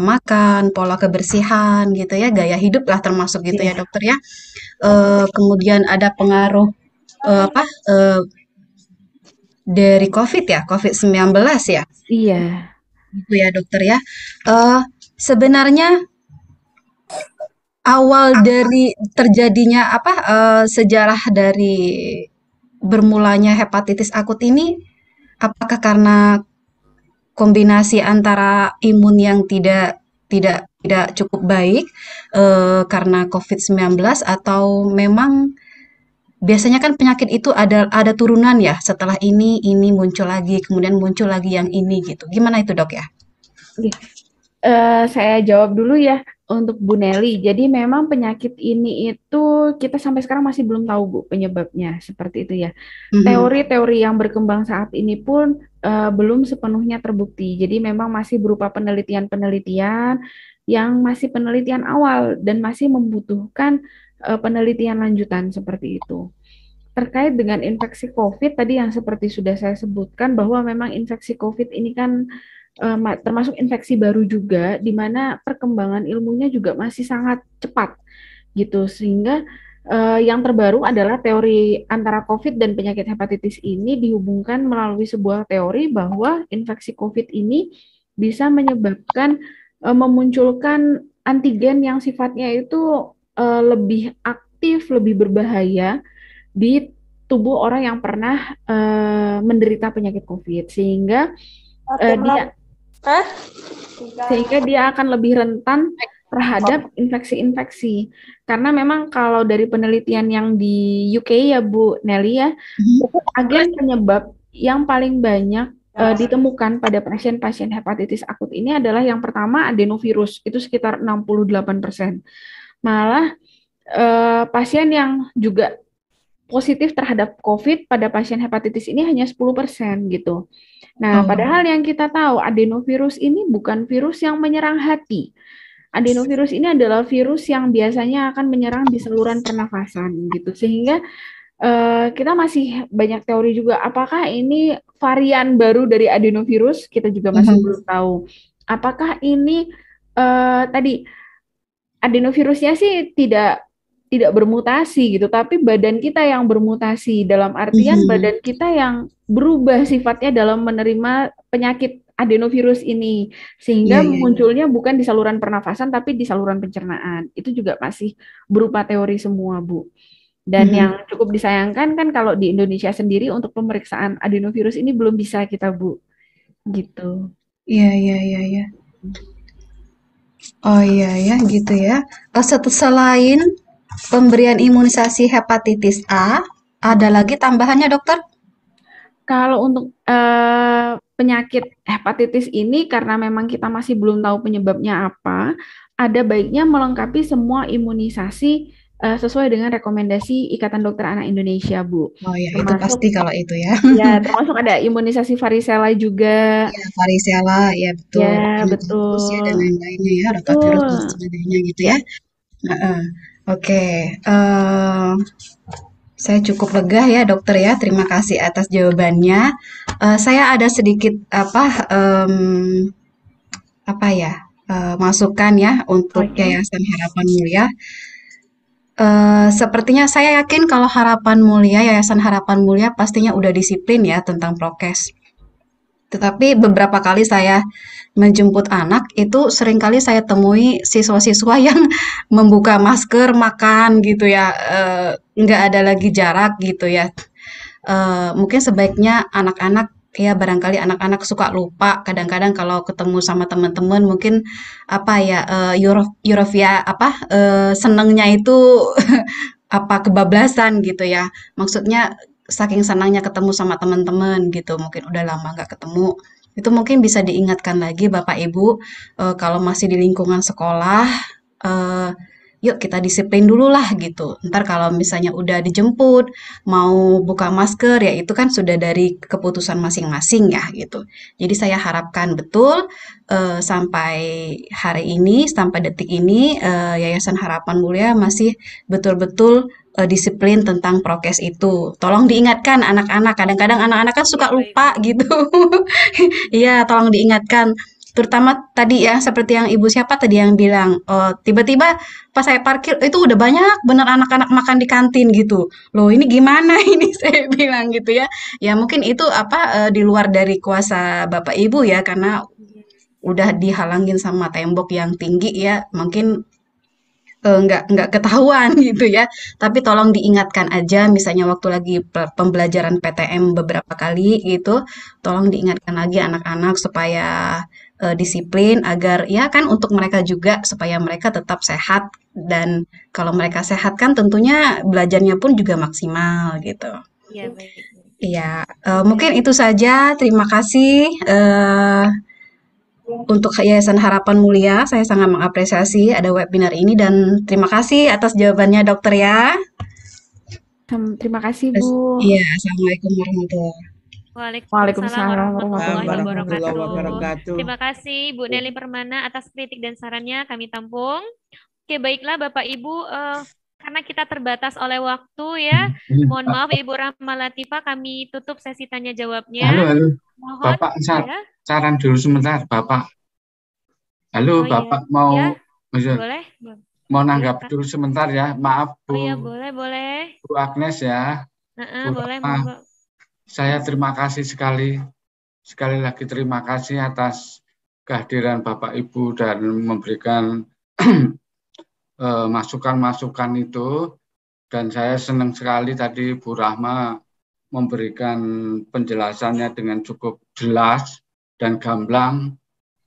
makan, pola kebersihan gitu ya, gaya hidup lah termasuk gitu ya dokter ya. Kemudian ada pengaruh dari COVID ya, COVID-19 ya. Iya. Gitu ya dokter ya. Sebenarnya awal dari terjadinya sejarah dari bermulanya hepatitis akut ini apakah karena kombinasi antara imun yang tidak cukup baik karena COVID-19 atau memang biasanya kan penyakit itu ada turunan ya, setelah ini muncul lagi, kemudian muncul lagi yang ini gitu. Gimana itu dok ya? Saya jawab dulu ya. untuk Bu Nelly. Jadi memang penyakit ini itu kita sampai sekarang masih belum tahu Bu penyebabnya seperti itu ya. Teori-teori yang berkembang saat ini pun belum sepenuhnya terbukti. Jadi memang masih berupa penelitian-penelitian yang masih penelitian awal dan masih membutuhkan penelitian lanjutan seperti itu. Terkait dengan infeksi COVID tadi yang seperti sudah saya sebutkan bahwa memang infeksi COVID ini kan termasuk infeksi baru juga, di mana perkembangan ilmunya juga masih sangat cepat gitu, sehingga yang terbaru adalah teori antara COVID dan penyakit hepatitis ini dihubungkan melalui sebuah teori bahwa infeksi COVID ini bisa menyebabkan memunculkan antigen yang sifatnya itu lebih aktif, lebih berbahaya di tubuh orang yang pernah menderita penyakit COVID, sehingga dia akan lebih rentan terhadap infeksi-infeksi. Karena memang kalau dari penelitian yang di UK ya Bu Nelly ya, agen penyebab yang paling banyak ditemukan pada pasien-pasien hepatitis akut ini adalah yang pertama adenovirus, itu sekitar 68%. Malah pasien yang juga positif terhadap COVID pada pasien hepatitis ini hanya 10% gitu. Nah, padahal yang kita tahu adenovirus ini bukan virus yang menyerang hati. Adenovirus ini adalah virus yang biasanya akan menyerang di saluran pernafasan gitu. Sehingga kita masih banyak teori juga apakah ini varian baru dari adenovirus, kita juga masih belum tahu. Apakah ini tadi adenovirusnya sih tidak bermutasi gitu, tapi badan kita yang bermutasi, dalam artian badan kita yang berubah sifatnya dalam menerima penyakit adenovirus ini, sehingga munculnya bukan di saluran pernafasan tapi di saluran pencernaan. Itu juga masih berupa teori semua, Bu. Dan yang cukup disayangkan kan kalau di Indonesia sendiri untuk pemeriksaan adenovirus ini belum bisa kita, Bu. Gitu. Iya. Oh iya gitu ya. Selain pemberian imunisasi hepatitis A, ada lagi tambahannya, dokter? Kalau untuk penyakit hepatitis ini, karena memang kita masih belum tahu penyebabnya apa, ada baiknya melengkapi semua imunisasi sesuai dengan rekomendasi Ikatan Dokter Anak Indonesia, Bu. Oh iya, itu pasti kalau itu ya. Ya, termasuk ada imunisasi varicella juga. Ya, varicella, ya betul. Ya, betul. Ya, dan lain-lainnya ya, rotavirus dan sebagainya gitu ya. Oke, saya cukup lega ya dokter ya, terima kasih atas jawabannya. Saya ada sedikit masukan ya untuk Yayasan Harapan Mulia. Sepertinya saya yakin kalau Yayasan Harapan Mulia pastinya udah disiplin ya tentang prokes. Tetapi beberapa kali saya menjemput anak, itu seringkali saya temui siswa-siswa yang membuka masker, makan gitu ya, nggak ada lagi jarak gitu ya. Mungkin sebaiknya anak-anak, ya barangkali anak-anak suka lupa, kadang-kadang kalau ketemu sama teman-teman mungkin senengnya itu kebablasan gitu ya. Maksudnya saking senangnya ketemu sama teman-teman gitu, mungkin udah lama nggak ketemu, itu mungkin bisa diingatkan lagi Bapak Ibu, kalau masih di lingkungan sekolah, yuk kita disiplin dulu lah gitu. Ntar kalau misalnya udah dijemput, mau buka masker, ya itu kan sudah dari keputusan masing-masing ya gitu. Jadi saya harapkan betul sampai hari ini, sampai detik ini, Yayasan Harapan Mulia masih betul-betul disiplin tentang prokes itu. Tolong diingatkan anak-anak, kadang-kadang anak-anak kan suka lupa gitu. Iya, tolong diingatkan. Terutama tadi ya, seperti yang Ibu siapa tadi yang bilang, tiba-tiba pas saya parkir, itu udah banyak bener anak-anak makan di kantin gitu. Loh ini gimana ini saya bilang gitu ya. Ya mungkin itu di luar dari kuasa Bapak Ibu ya, karena udah dihalangin sama tembok yang tinggi ya, mungkin nggak ketahuan gitu ya, tapi tolong diingatkan aja, misalnya waktu lagi pembelajaran PTM beberapa kali gitu, tolong diingatkan lagi anak-anak supaya disiplin, agar ya kan untuk mereka juga, supaya mereka tetap sehat, dan kalau mereka sehat kan tentunya belajarnya pun juga maksimal gitu. Iya, baik. Iya, mungkin itu saja, terima kasih. untuk Yayasan Harapan Mulia, saya sangat mengapresiasi ada webinar ini dan terima kasih atas jawabannya dokter ya. Terima kasih Bu. Iya, Assalamualaikum warahmatullahi wabarakatuh. Waalaikumsalam warahmatullahi wabarakatuh. Terima kasih Bu Nelly Permana atas kritik dan sarannya, kami tampung. Oke, baiklah Bapak Ibu, karena kita terbatas oleh waktu ya, mohon maaf Ibu Rahma Latifah, kami tutup sesi tanya jawabnya. Halo. Mohon, Bapak, ya. saran dulu sebentar, Bapak. Halo, Bapak mau Boleh? mau nanggap dulu sebentar ya. Maaf Bu. Oh ya, boleh. Bu Agnes ya. Boleh, Rahma. Saya terima kasih sekali lagi terima kasih atas kehadiran Bapak Ibu dan memberikan masukan-masukan itu. Dan saya senang sekali tadi Bu Rahma memberikan penjelasannya dengan cukup jelas dan gamblang.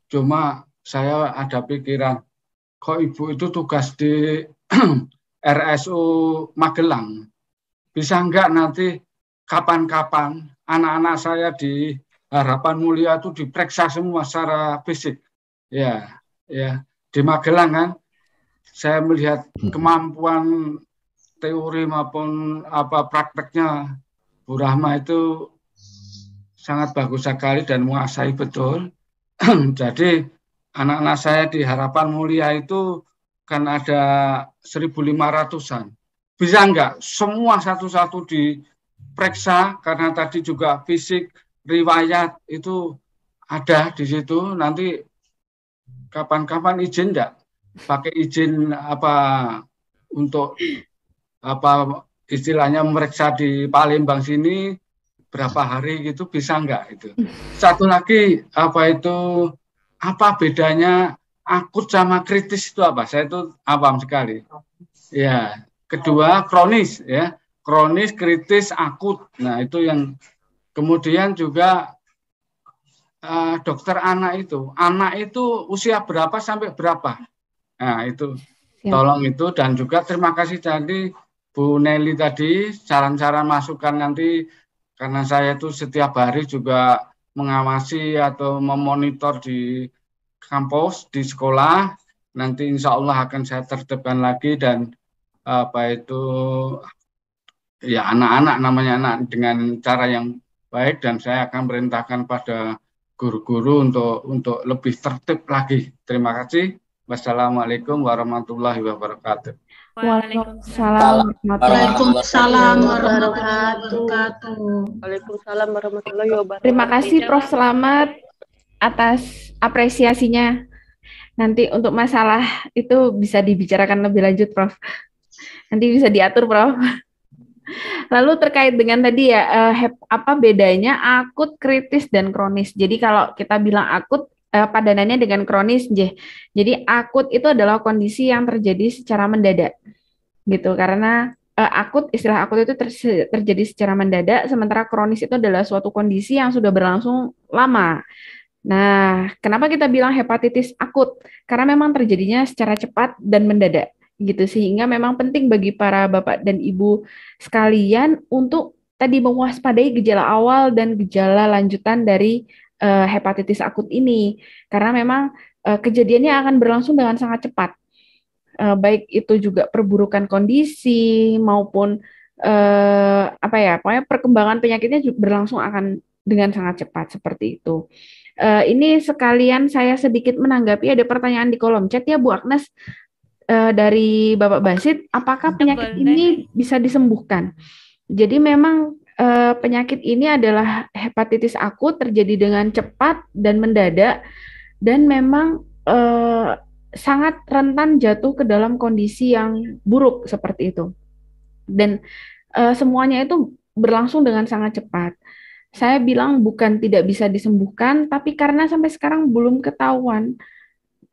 Cuma saya ada pikiran, kok Ibu itu tugas di RSU Magelang. Bisa enggak nanti kapan-kapan anak-anak saya di Harapan Mulia itu diperiksa semua secara fisik. Ya, di Magelang kan saya melihat kemampuan teori maupun prakteknya Bu Rahma itu sangat bagus sekali dan menguasai betul. Jadi anak-anak saya di Harapan Mulia itu kan ada 1.500-an. Bisa enggak semua satu-satu diperiksa, karena tadi juga fisik, riwayat itu ada di situ. Nanti kapan-kapan izin enggak? Pakai izin untuk istilahnya memeriksa di Palembang sini berapa hari gitu, bisa enggak itu? Satu lagi apa bedanya akut sama kritis itu apa? Saya itu paham sekali. Ya, kedua kronis ya. Kronis, kritis, akut. Nah, itu yang kemudian juga dokter anak itu usia berapa sampai berapa? Nah, itu tolong itu. Dan juga terima kasih tadi Bu Nelly tadi saran-saran masukan nanti, karena saya itu setiap hari juga mengawasi atau memonitor di kampus, di sekolah. Nanti insya Allah akan saya tertibkan lagi dan anak-anak namanya anak dengan cara yang baik, dan saya akan merintahkan pada guru-guru untuk lebih tertib lagi. Terima kasih. Wassalamualaikum warahmatullahi wabarakatuh. Waalaikumsalam warahmatullahi wabarakatuh. Terima kasih Prof. Selamat atas apresiasinya. Nanti untuk masalah itu bisa dibicarakan lebih lanjut, Prof. Nanti bisa diatur, Prof. Lalu terkait dengan tadi ya, apa bedanya akut, kritis, dan kronis. Jadi kalau kita bilang akut, padanannya dengan kronis, jadi akut itu adalah kondisi yang terjadi secara mendadak, gitu. Karena istilah akut itu terjadi secara mendadak, sementara kronis itu adalah suatu kondisi yang sudah berlangsung lama. Nah, kenapa kita bilang hepatitis akut? Karena memang terjadinya secara cepat dan mendadak, gitu. Sehingga memang penting bagi para bapak dan ibu sekalian untuk tadi mewaspadai gejala awal dan gejala lanjutan dari hepatitis akut ini, karena memang kejadiannya akan berlangsung dengan sangat cepat, baik itu juga perburukan kondisi maupun pokoknya perkembangan penyakitnya juga berlangsung akan dengan sangat cepat seperti itu. Ini sekalian saya sedikit menanggapi, ada pertanyaan di kolom chat ya Bu Agnes dari Bapak Basit, apakah penyakit ini bisa disembuhkan? Jadi memang penyakit ini adalah hepatitis akut, terjadi dengan cepat dan mendadak, dan memang sangat rentan jatuh ke dalam kondisi yang buruk seperti itu. Dan semuanya itu berlangsung dengan sangat cepat. Saya bilang bukan tidak bisa disembuhkan, tapi karena sampai sekarang belum ketahuan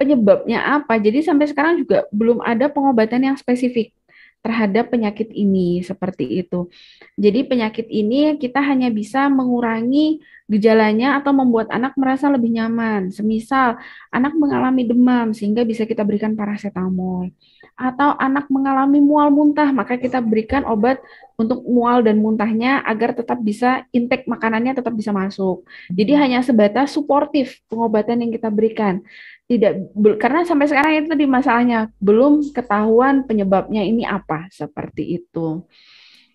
penyebabnya apa, jadi sampai sekarang juga belum ada pengobatan yang spesifik terhadap penyakit ini, seperti itu. Jadi penyakit ini kita hanya bisa mengurangi gejalanya atau membuat anak merasa lebih nyaman. Semisal anak mengalami demam sehingga bisa kita berikan paracetamol. atau anak mengalami mual muntah, maka kita berikan obat untuk mual dan muntahnya agar tetap bisa intake makanannya tetap bisa masuk. Jadi hanya sebatas suportif pengobatan yang kita berikan. Tidak karena sampai sekarang itu di masalahnya belum ketahuan penyebabnya ini apa, seperti itu.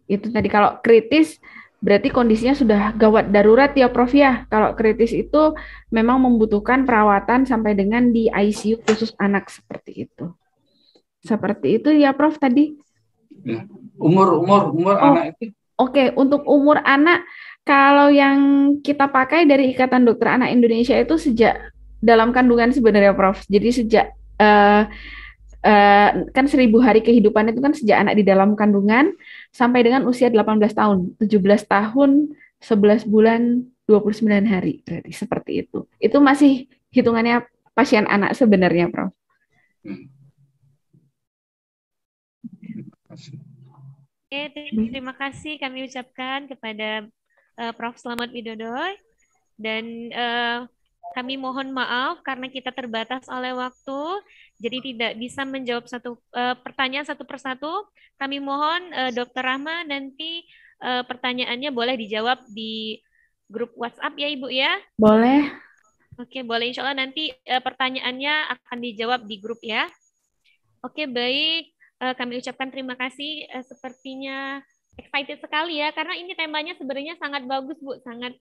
Itu tadi kalau kritis berarti kondisinya sudah gawat darurat ya Prof ya. Kalau kritis itu memang membutuhkan perawatan sampai dengan di ICU khusus anak seperti itu. Seperti itu ya Prof tadi. Ya. Umur anak itu. Oke, untuk umur anak kalau yang kita pakai dari Ikatan Dokter Anak Indonesia itu sejak dalam kandungan sebenarnya Prof. Jadi sejak kan 1000 hari kehidupan itu kan sejak anak di dalam kandungan sampai dengan usia 18 tahun, 17 tahun, 11 bulan, 29 hari. Berarti seperti itu. Itu masih hitungannya pasien anak sebenarnya, Prof. Oke, terima kasih kami ucapkan kepada Prof. Slamet Widodo dan kami mohon maaf karena kita terbatas oleh waktu, jadi tidak bisa menjawab satu pertanyaan satu persatu. Kami mohon Dr. Rahma nanti pertanyaannya boleh dijawab di grup WhatsApp ya Ibu ya? Boleh. Oke, boleh. Insya Allah nanti pertanyaannya akan dijawab di grup ya. Oke, baik. Kami ucapkan terima kasih. Sepertinya excited sekali ya, karena ini temanya sebenarnya sangat bagus Bu, sangat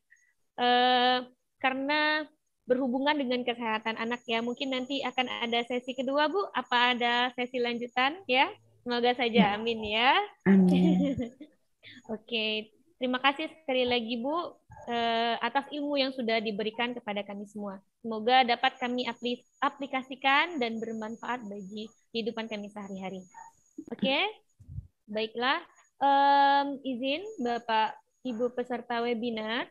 karena berhubungan dengan kesehatan anak ya. Mungkin nanti akan ada sesi kedua Bu. Apa ada sesi lanjutan ya? Semoga saja. Amin ya. Amin. Oke, terima kasih sekali lagi Bu atas ilmu yang sudah diberikan kepada kami semua. Semoga dapat kami aplikasikan dan bermanfaat bagi kehidupan kami sehari-hari. Oke, baiklah. Izin Bapak Ibu peserta webinar.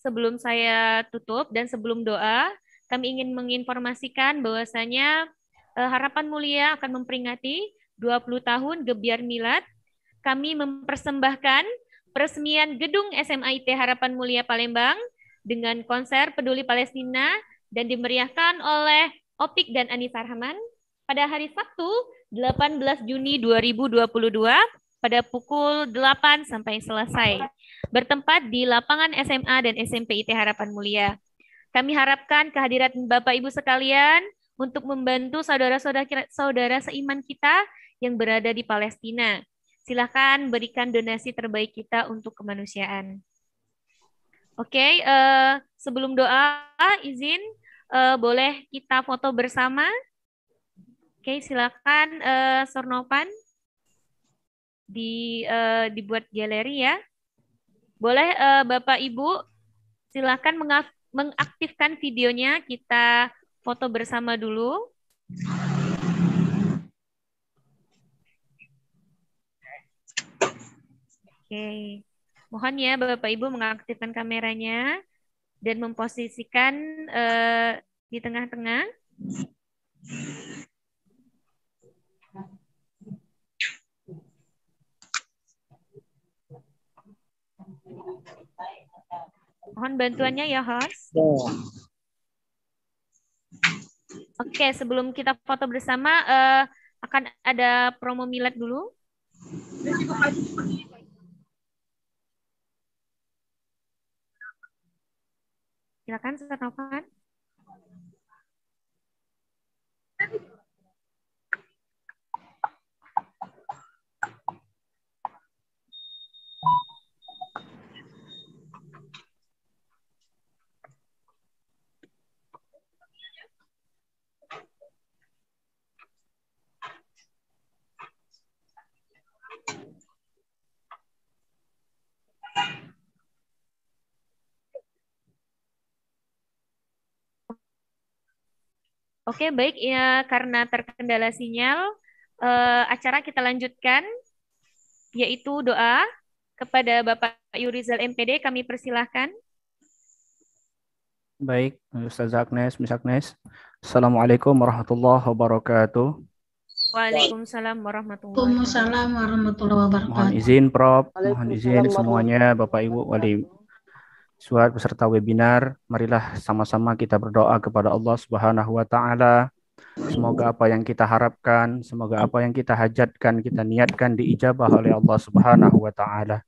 Sebelum saya tutup dan sebelum doa, kami ingin menginformasikan bahwasanya Harapan Mulia akan memperingati 20 tahun Gebyar Milad. Kami mempersembahkan peresmian gedung SMA IT Harapan Mulia Palembang dengan konser Peduli Palestina dan dimeriahkan oleh Opik dan Anissa Rahman pada hari Sabtu 18 Juni 2022 pada pukul 8 sampai selesai, bertempat di lapangan SMA dan SMP IT Harapan Mulia. Kami harapkan kehadiran Bapak Ibu sekalian untuk membantu saudara-saudara seiman kita yang berada di Palestina. Silakan berikan donasi terbaik kita untuk kemanusiaan. Oke, sebelum doa, izin boleh kita foto bersama. Oke, silakan Sornopan. Dibuat galeri ya. Boleh Bapak Ibu silakan mengaktifkan videonya, kita foto bersama dulu. Oke. Mohon ya Bapak Ibu mengaktifkan kameranya dan memposisikan di tengah-tengah. Mohon bantuannya ya, host. Oke, sebelum kita foto bersama, akan ada promo milad dulu. Silakan, Sarnovan. Oke, baik ya, karena terkendala sinyal, acara kita lanjutkan, yaitu doa kepada Bapak Yurizal MPD, kami persilahkan. Baik, Ustaz Agnes, Miss Agnes. Assalamualaikum warahmatullahi wabarakatuh. Waalaikumsalam warahmatullahi wabarakatuh. Mohon izin Prof, mohon izin semuanya Bapak Ibu wali suat peserta webinar, marilah sama-sama kita berdoa kepada Allah Subhanahu wa taala Semoga apa yang kita harapkan, semoga apa yang kita hajatkan, kita niatkan diijabah oleh Allah Subhanahu wa taala.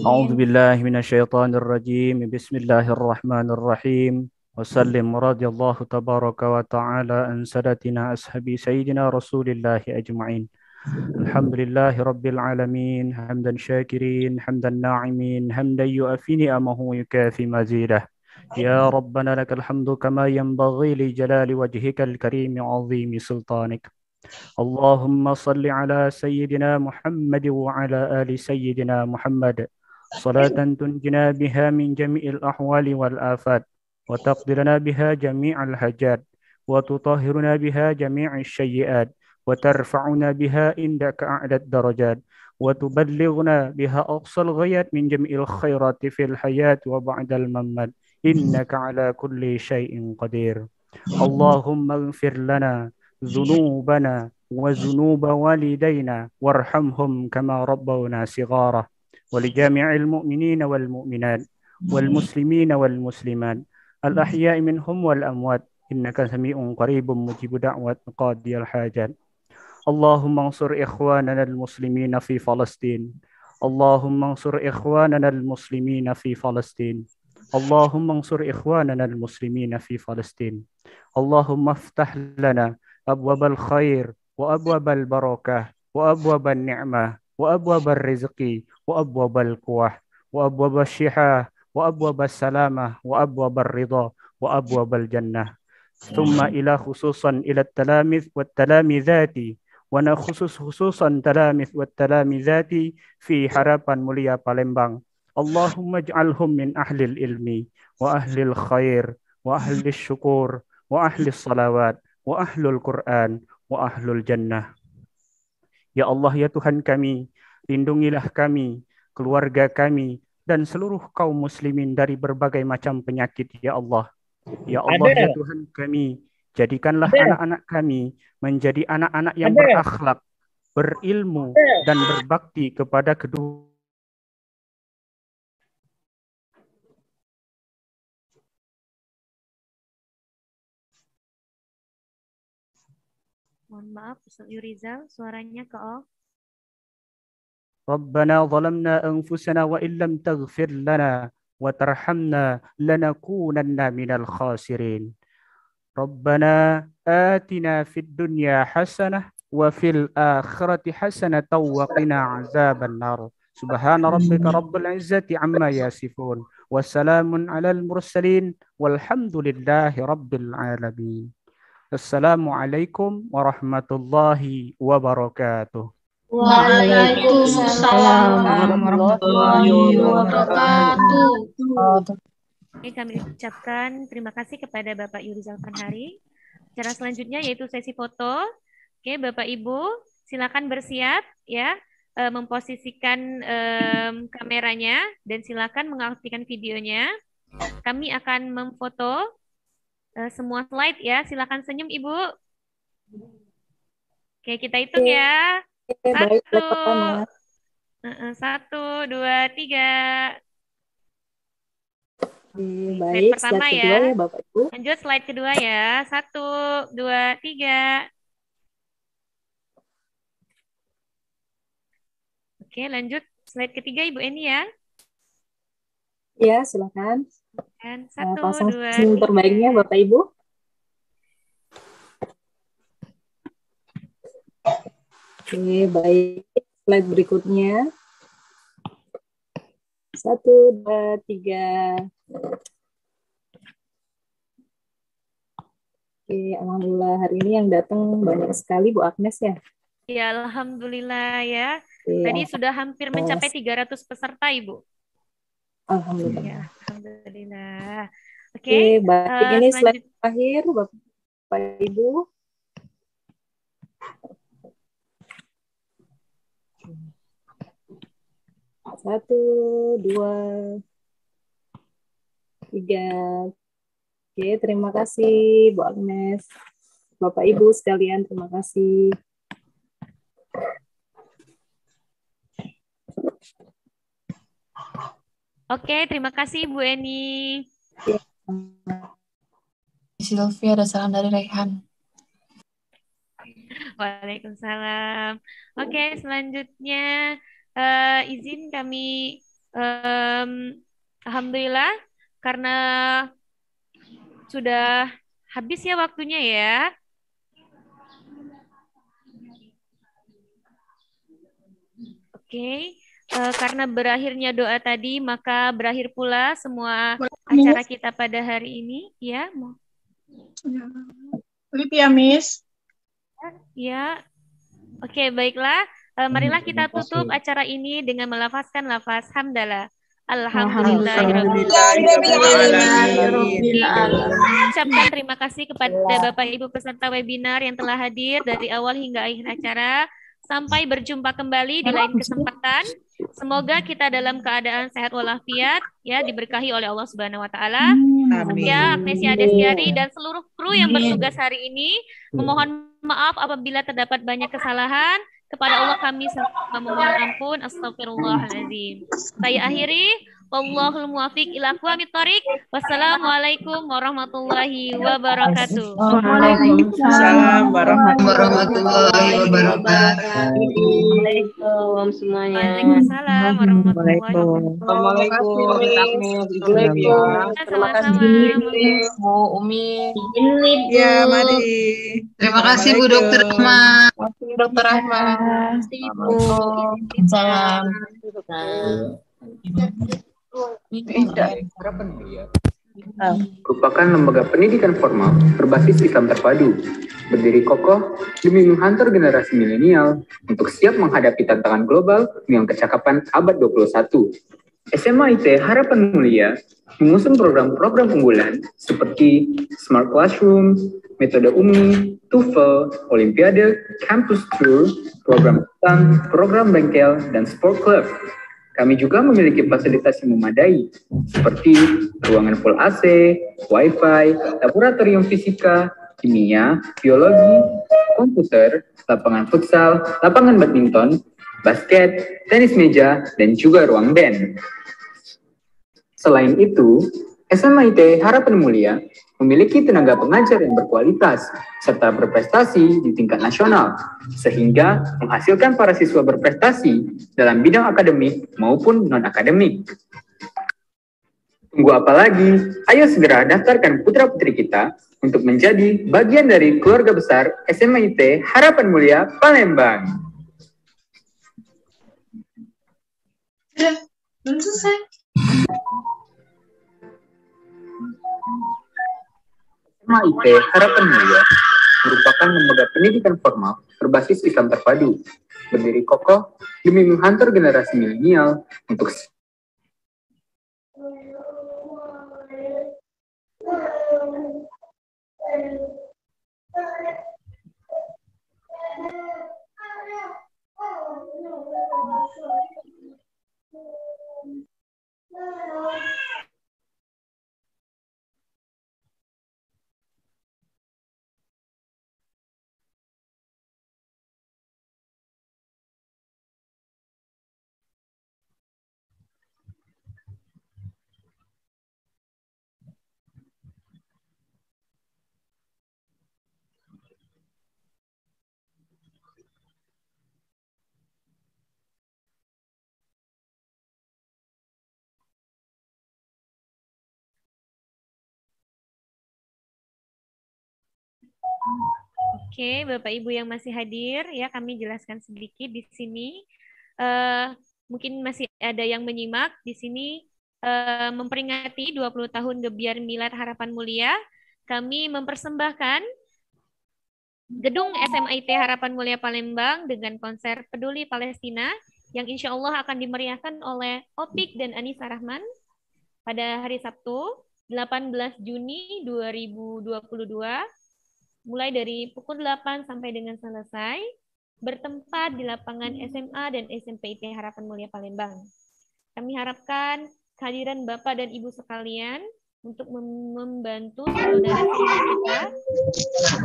A'udzu billahi minasyaitonir rajim. Bismillahirrahmanirrahim. Wasallim radhiyallahu tabaraka wa ta'ala an sadatina ashabi sayyidina Rasulillahi ajma'in. Alhamdulillahi rabbil alamin, hamdan syakirin, hamdan na'imin, hamdan yu'afi ni'amahu yukafi mazidah. يا ربنا لك الحمد كما ينبغي لجلال وجهك الكريم عظيم سلطانك. اللهم صل على سيدنا محمد وعلى آل سيدنا محمد صلاة تنجنا بها من جميع الأحوال والآفات وتقضي لنا بها جميع الحاجات وتطهرنا بها جميع السيئات وترفعنا بها عندك أعلى الدرجات وتبلغنا بها أقصى الغايات من جميع الخيرات في الحياة وبعد الممات إنك على كل شيء قدير. اللهم اغفر لنا ذنوبنا وذنوب والدينا وارحمهم كما ربونا صغارا ولجميع المؤمنين والمؤمنات والمسلمين والمسلمات الأحياء منهم والأموات إنك سميع قريب مجيب دعوة قاضي الحاجات. اللهم انصر إخواننا المسلمين في فلسطين. اللهم انصر إخواننا المسلمين في فلسطين. اللهم انصر إخواننا المسلمين في فلسطين. اللهم افتح لنا أبواب الخير وأبواب البركة وأبواب النعمة وأبواب الرزق وأبواب القوة وأبواب الشفاء وأبواب السلامة وأبواب الرضا وأبواب الجنة. ثم إلى خصوصا إلى التلاميذ والتلاميذات ونخصص خصوصا تلاميذ والتلاميذات في Harapan Mulia Palembang. اللهم اجعلهم من أهل العلم وأهل الخير وأهل الشكور وأهل الصلوات وأهل القرآن وأهل الجنة. Ya Allah, ya Tuhan kami, lindungilah kami, keluarga kami, dan seluruh kaum muslimin dari berbagai macam penyakit, ya Allah. Ya Allah, ya Tuhan kami, jadikanlah anak-anak kami menjadi anak-anak yang berakhlak, berilmu, dan berbakti kepada kedua. Mohon maaf, Ustaz Yurizal, suaranya ke off. ربنا ظلمنا أنفسنا وإن لم تغفر لنا وترحمنا لنكونن من الخاسرين. ربنا آتنا في الدنيا حسنة وفي الآخرة حسنة وقنا عذاب النار. سبحان ربك رب العزة عما يصفون والسلام على المرسلين والحمد لله رب العالمين. Assalamualaikum warahmatullahi wabarakatuh. Waalaikumsalam warahmatullahi wabarakatuh. Oke, kami ucapkan terima kasih kepada Bapak Yurizal Fanhari. Cara selanjutnya yaitu sesi foto. Oke, Bapak Ibu, silakan bersiap ya, memposisikan kameranya dan silakan mengaktifkan videonya. Kami akan memfoto semua slide ya. Silakan senyum Ibu. Oke, kita hitung ya. Satu, dua, tiga. Slide pertama slide kedua ya Bapak Ibu. Lanjut slide kedua ya. 1, 2, 3. Oke, lanjut slide ketiga Ibu Eni ya. Ya, silakan. Dan 1, pasang 2, senyum terbaiknya Bapak Ibu. Oke, baik. Slide berikutnya. 1, 2, 3. Oke, alhamdulillah hari ini yang datang banyak sekali Bu Agnes ya. Ya, alhamdulillah ya. Tadi sudah hampir mencapai 300 peserta Ibu. Alhamdulillah. Ya, alhamdulillah. Oke, baik. Ini slide terakhir Bapak Ibu. Satu, dua, tiga. Oke, terima kasih Bu Agnes. Bapak Ibu sekalian, terima kasih. Oke, terima kasih Bu Eni. Sylvia, ada salam dari Rehan. Waalaikumsalam. Oke, selanjutnya izin kami alhamdulillah karena sudah habis ya waktunya ya. Oke, karena berakhirnya doa tadi, maka berakhir pula semua acara kita pada hari ini. Ya, mau. Lip ya, Miss. Ya, oke, baiklah. Marilah kita tutup acara ini dengan melafazkan lafaz hamdalah. Ucapkan terima kasih kepada Bapak Ibu peserta webinar yang telah hadir dari awal hingga akhir acara. Sampai berjumpa kembali di lain kesempatan. Semoga kita dalam keadaan sehat walafiat, ya, diberkahi oleh Allah Subhanahu wa taala. Saya Agnesia Destiari dan seluruh kru yang bertugas hari ini memohon maaf apabila terdapat banyak kesalahan. Kepada Allah kami memohon ampun. Astagfirullahaladzim. Saya akhiri. Wallahul muwaffiq ila aqwamit thoriq. Wassalamualaikum warahmatullahi wabarakatuh. Waalaikumsalam warahmatullahi wabarakatuh. Waalaikumsalam semuanya. Waalaikumsalam warahmatullahi wabarakatuh. Terima kasih Bu Umi. Ya, mari. Terima kasih Bu Dokter Rahma. Terima kasih Dokter Rahma. Salam. Harapan Mulia merupakan lembaga pendidikan formal berbasis Islam terpadu, berdiri kokoh demi menghantar generasi milenial untuk siap menghadapi tantangan global dengan kecakapan abad 21. SMA IT Harapan Mulia mengusung program-program unggulan seperti Smart Classroom, Metode Umi, TOEFL, Olimpiade, Campus Tour, program utang, program bengkel, dan Sport Club. Kami juga memiliki fasilitas yang memadai, seperti ruangan full AC, Wi-Fi, laboratorium fisika, kimia, biologi, komputer, lapangan futsal, lapangan badminton, basket, tenis meja, dan juga ruang band. Selain itu, SMA IT Harapan Mulia memiliki tenaga pengajar yang berkualitas serta berprestasi di tingkat nasional, sehingga menghasilkan para siswa berprestasi dalam bidang akademik maupun non-akademik. Tunggu apa lagi? Ayo segera daftarkan putra-putri kita untuk menjadi bagian dari keluarga besar SMA IT Harapan Mulia Palembang. Belum selesai. SMA IT Harapan Mulia merupakan lembaga pendidikan formal berbasis Islam terpadu, berdiri kokoh demi menghantar generasi milenial untuk Oke, Bapak Ibu yang masih hadir, ya kami jelaskan sedikit di sini. Mungkin masih ada yang menyimak di sini memperingati 20 tahun Gebiar Milad Harapan Mulia. Kami mempersembahkan gedung SMA IT Harapan Mulia Palembang dengan konser Peduli Palestina yang insya Allah akan dimeriahkan oleh Opik dan Anissa Rahman pada hari Sabtu 18 Juni 2022. Mulai dari pukul 8 sampai dengan selesai, bertempat di lapangan SMA dan SMP IT Harapan Mulia Palembang. Kami harapkan kehadiran Bapak dan Ibu sekalian untuk membantu saudara kita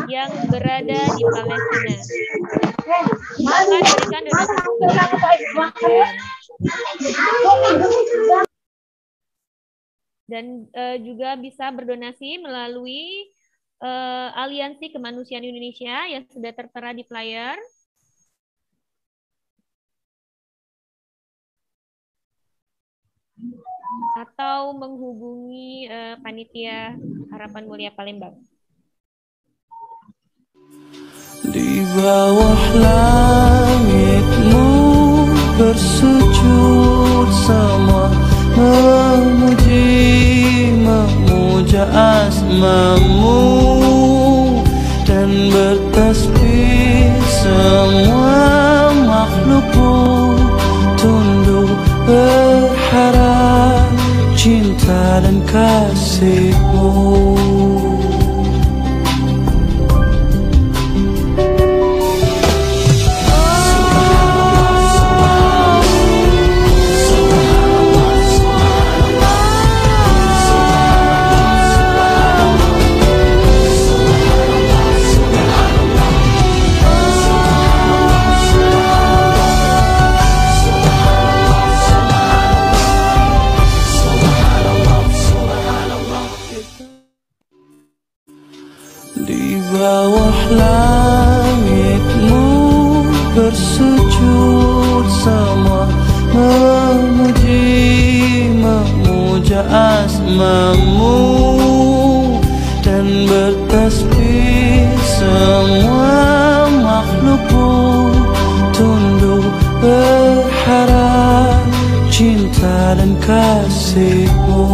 yang berada di Palestina. Maka berikan donasi dan juga bisa berdonasi melalui Aliansi Kemanusiaan Indonesia yang sudah tertera di flyer. Atau menghubungi panitia Harapan Mulia Palembang. Di bawah langitmu bersujud semua, memuja asmamu, dan bertasbih semua makhlukmu, tunduk berharap cinta dan kasihmu. Di bawah langitmu bersujud semua, memuja asmamu, dan bertasbih semua makhlukmu, tunduk berharap cinta dan kasihmu.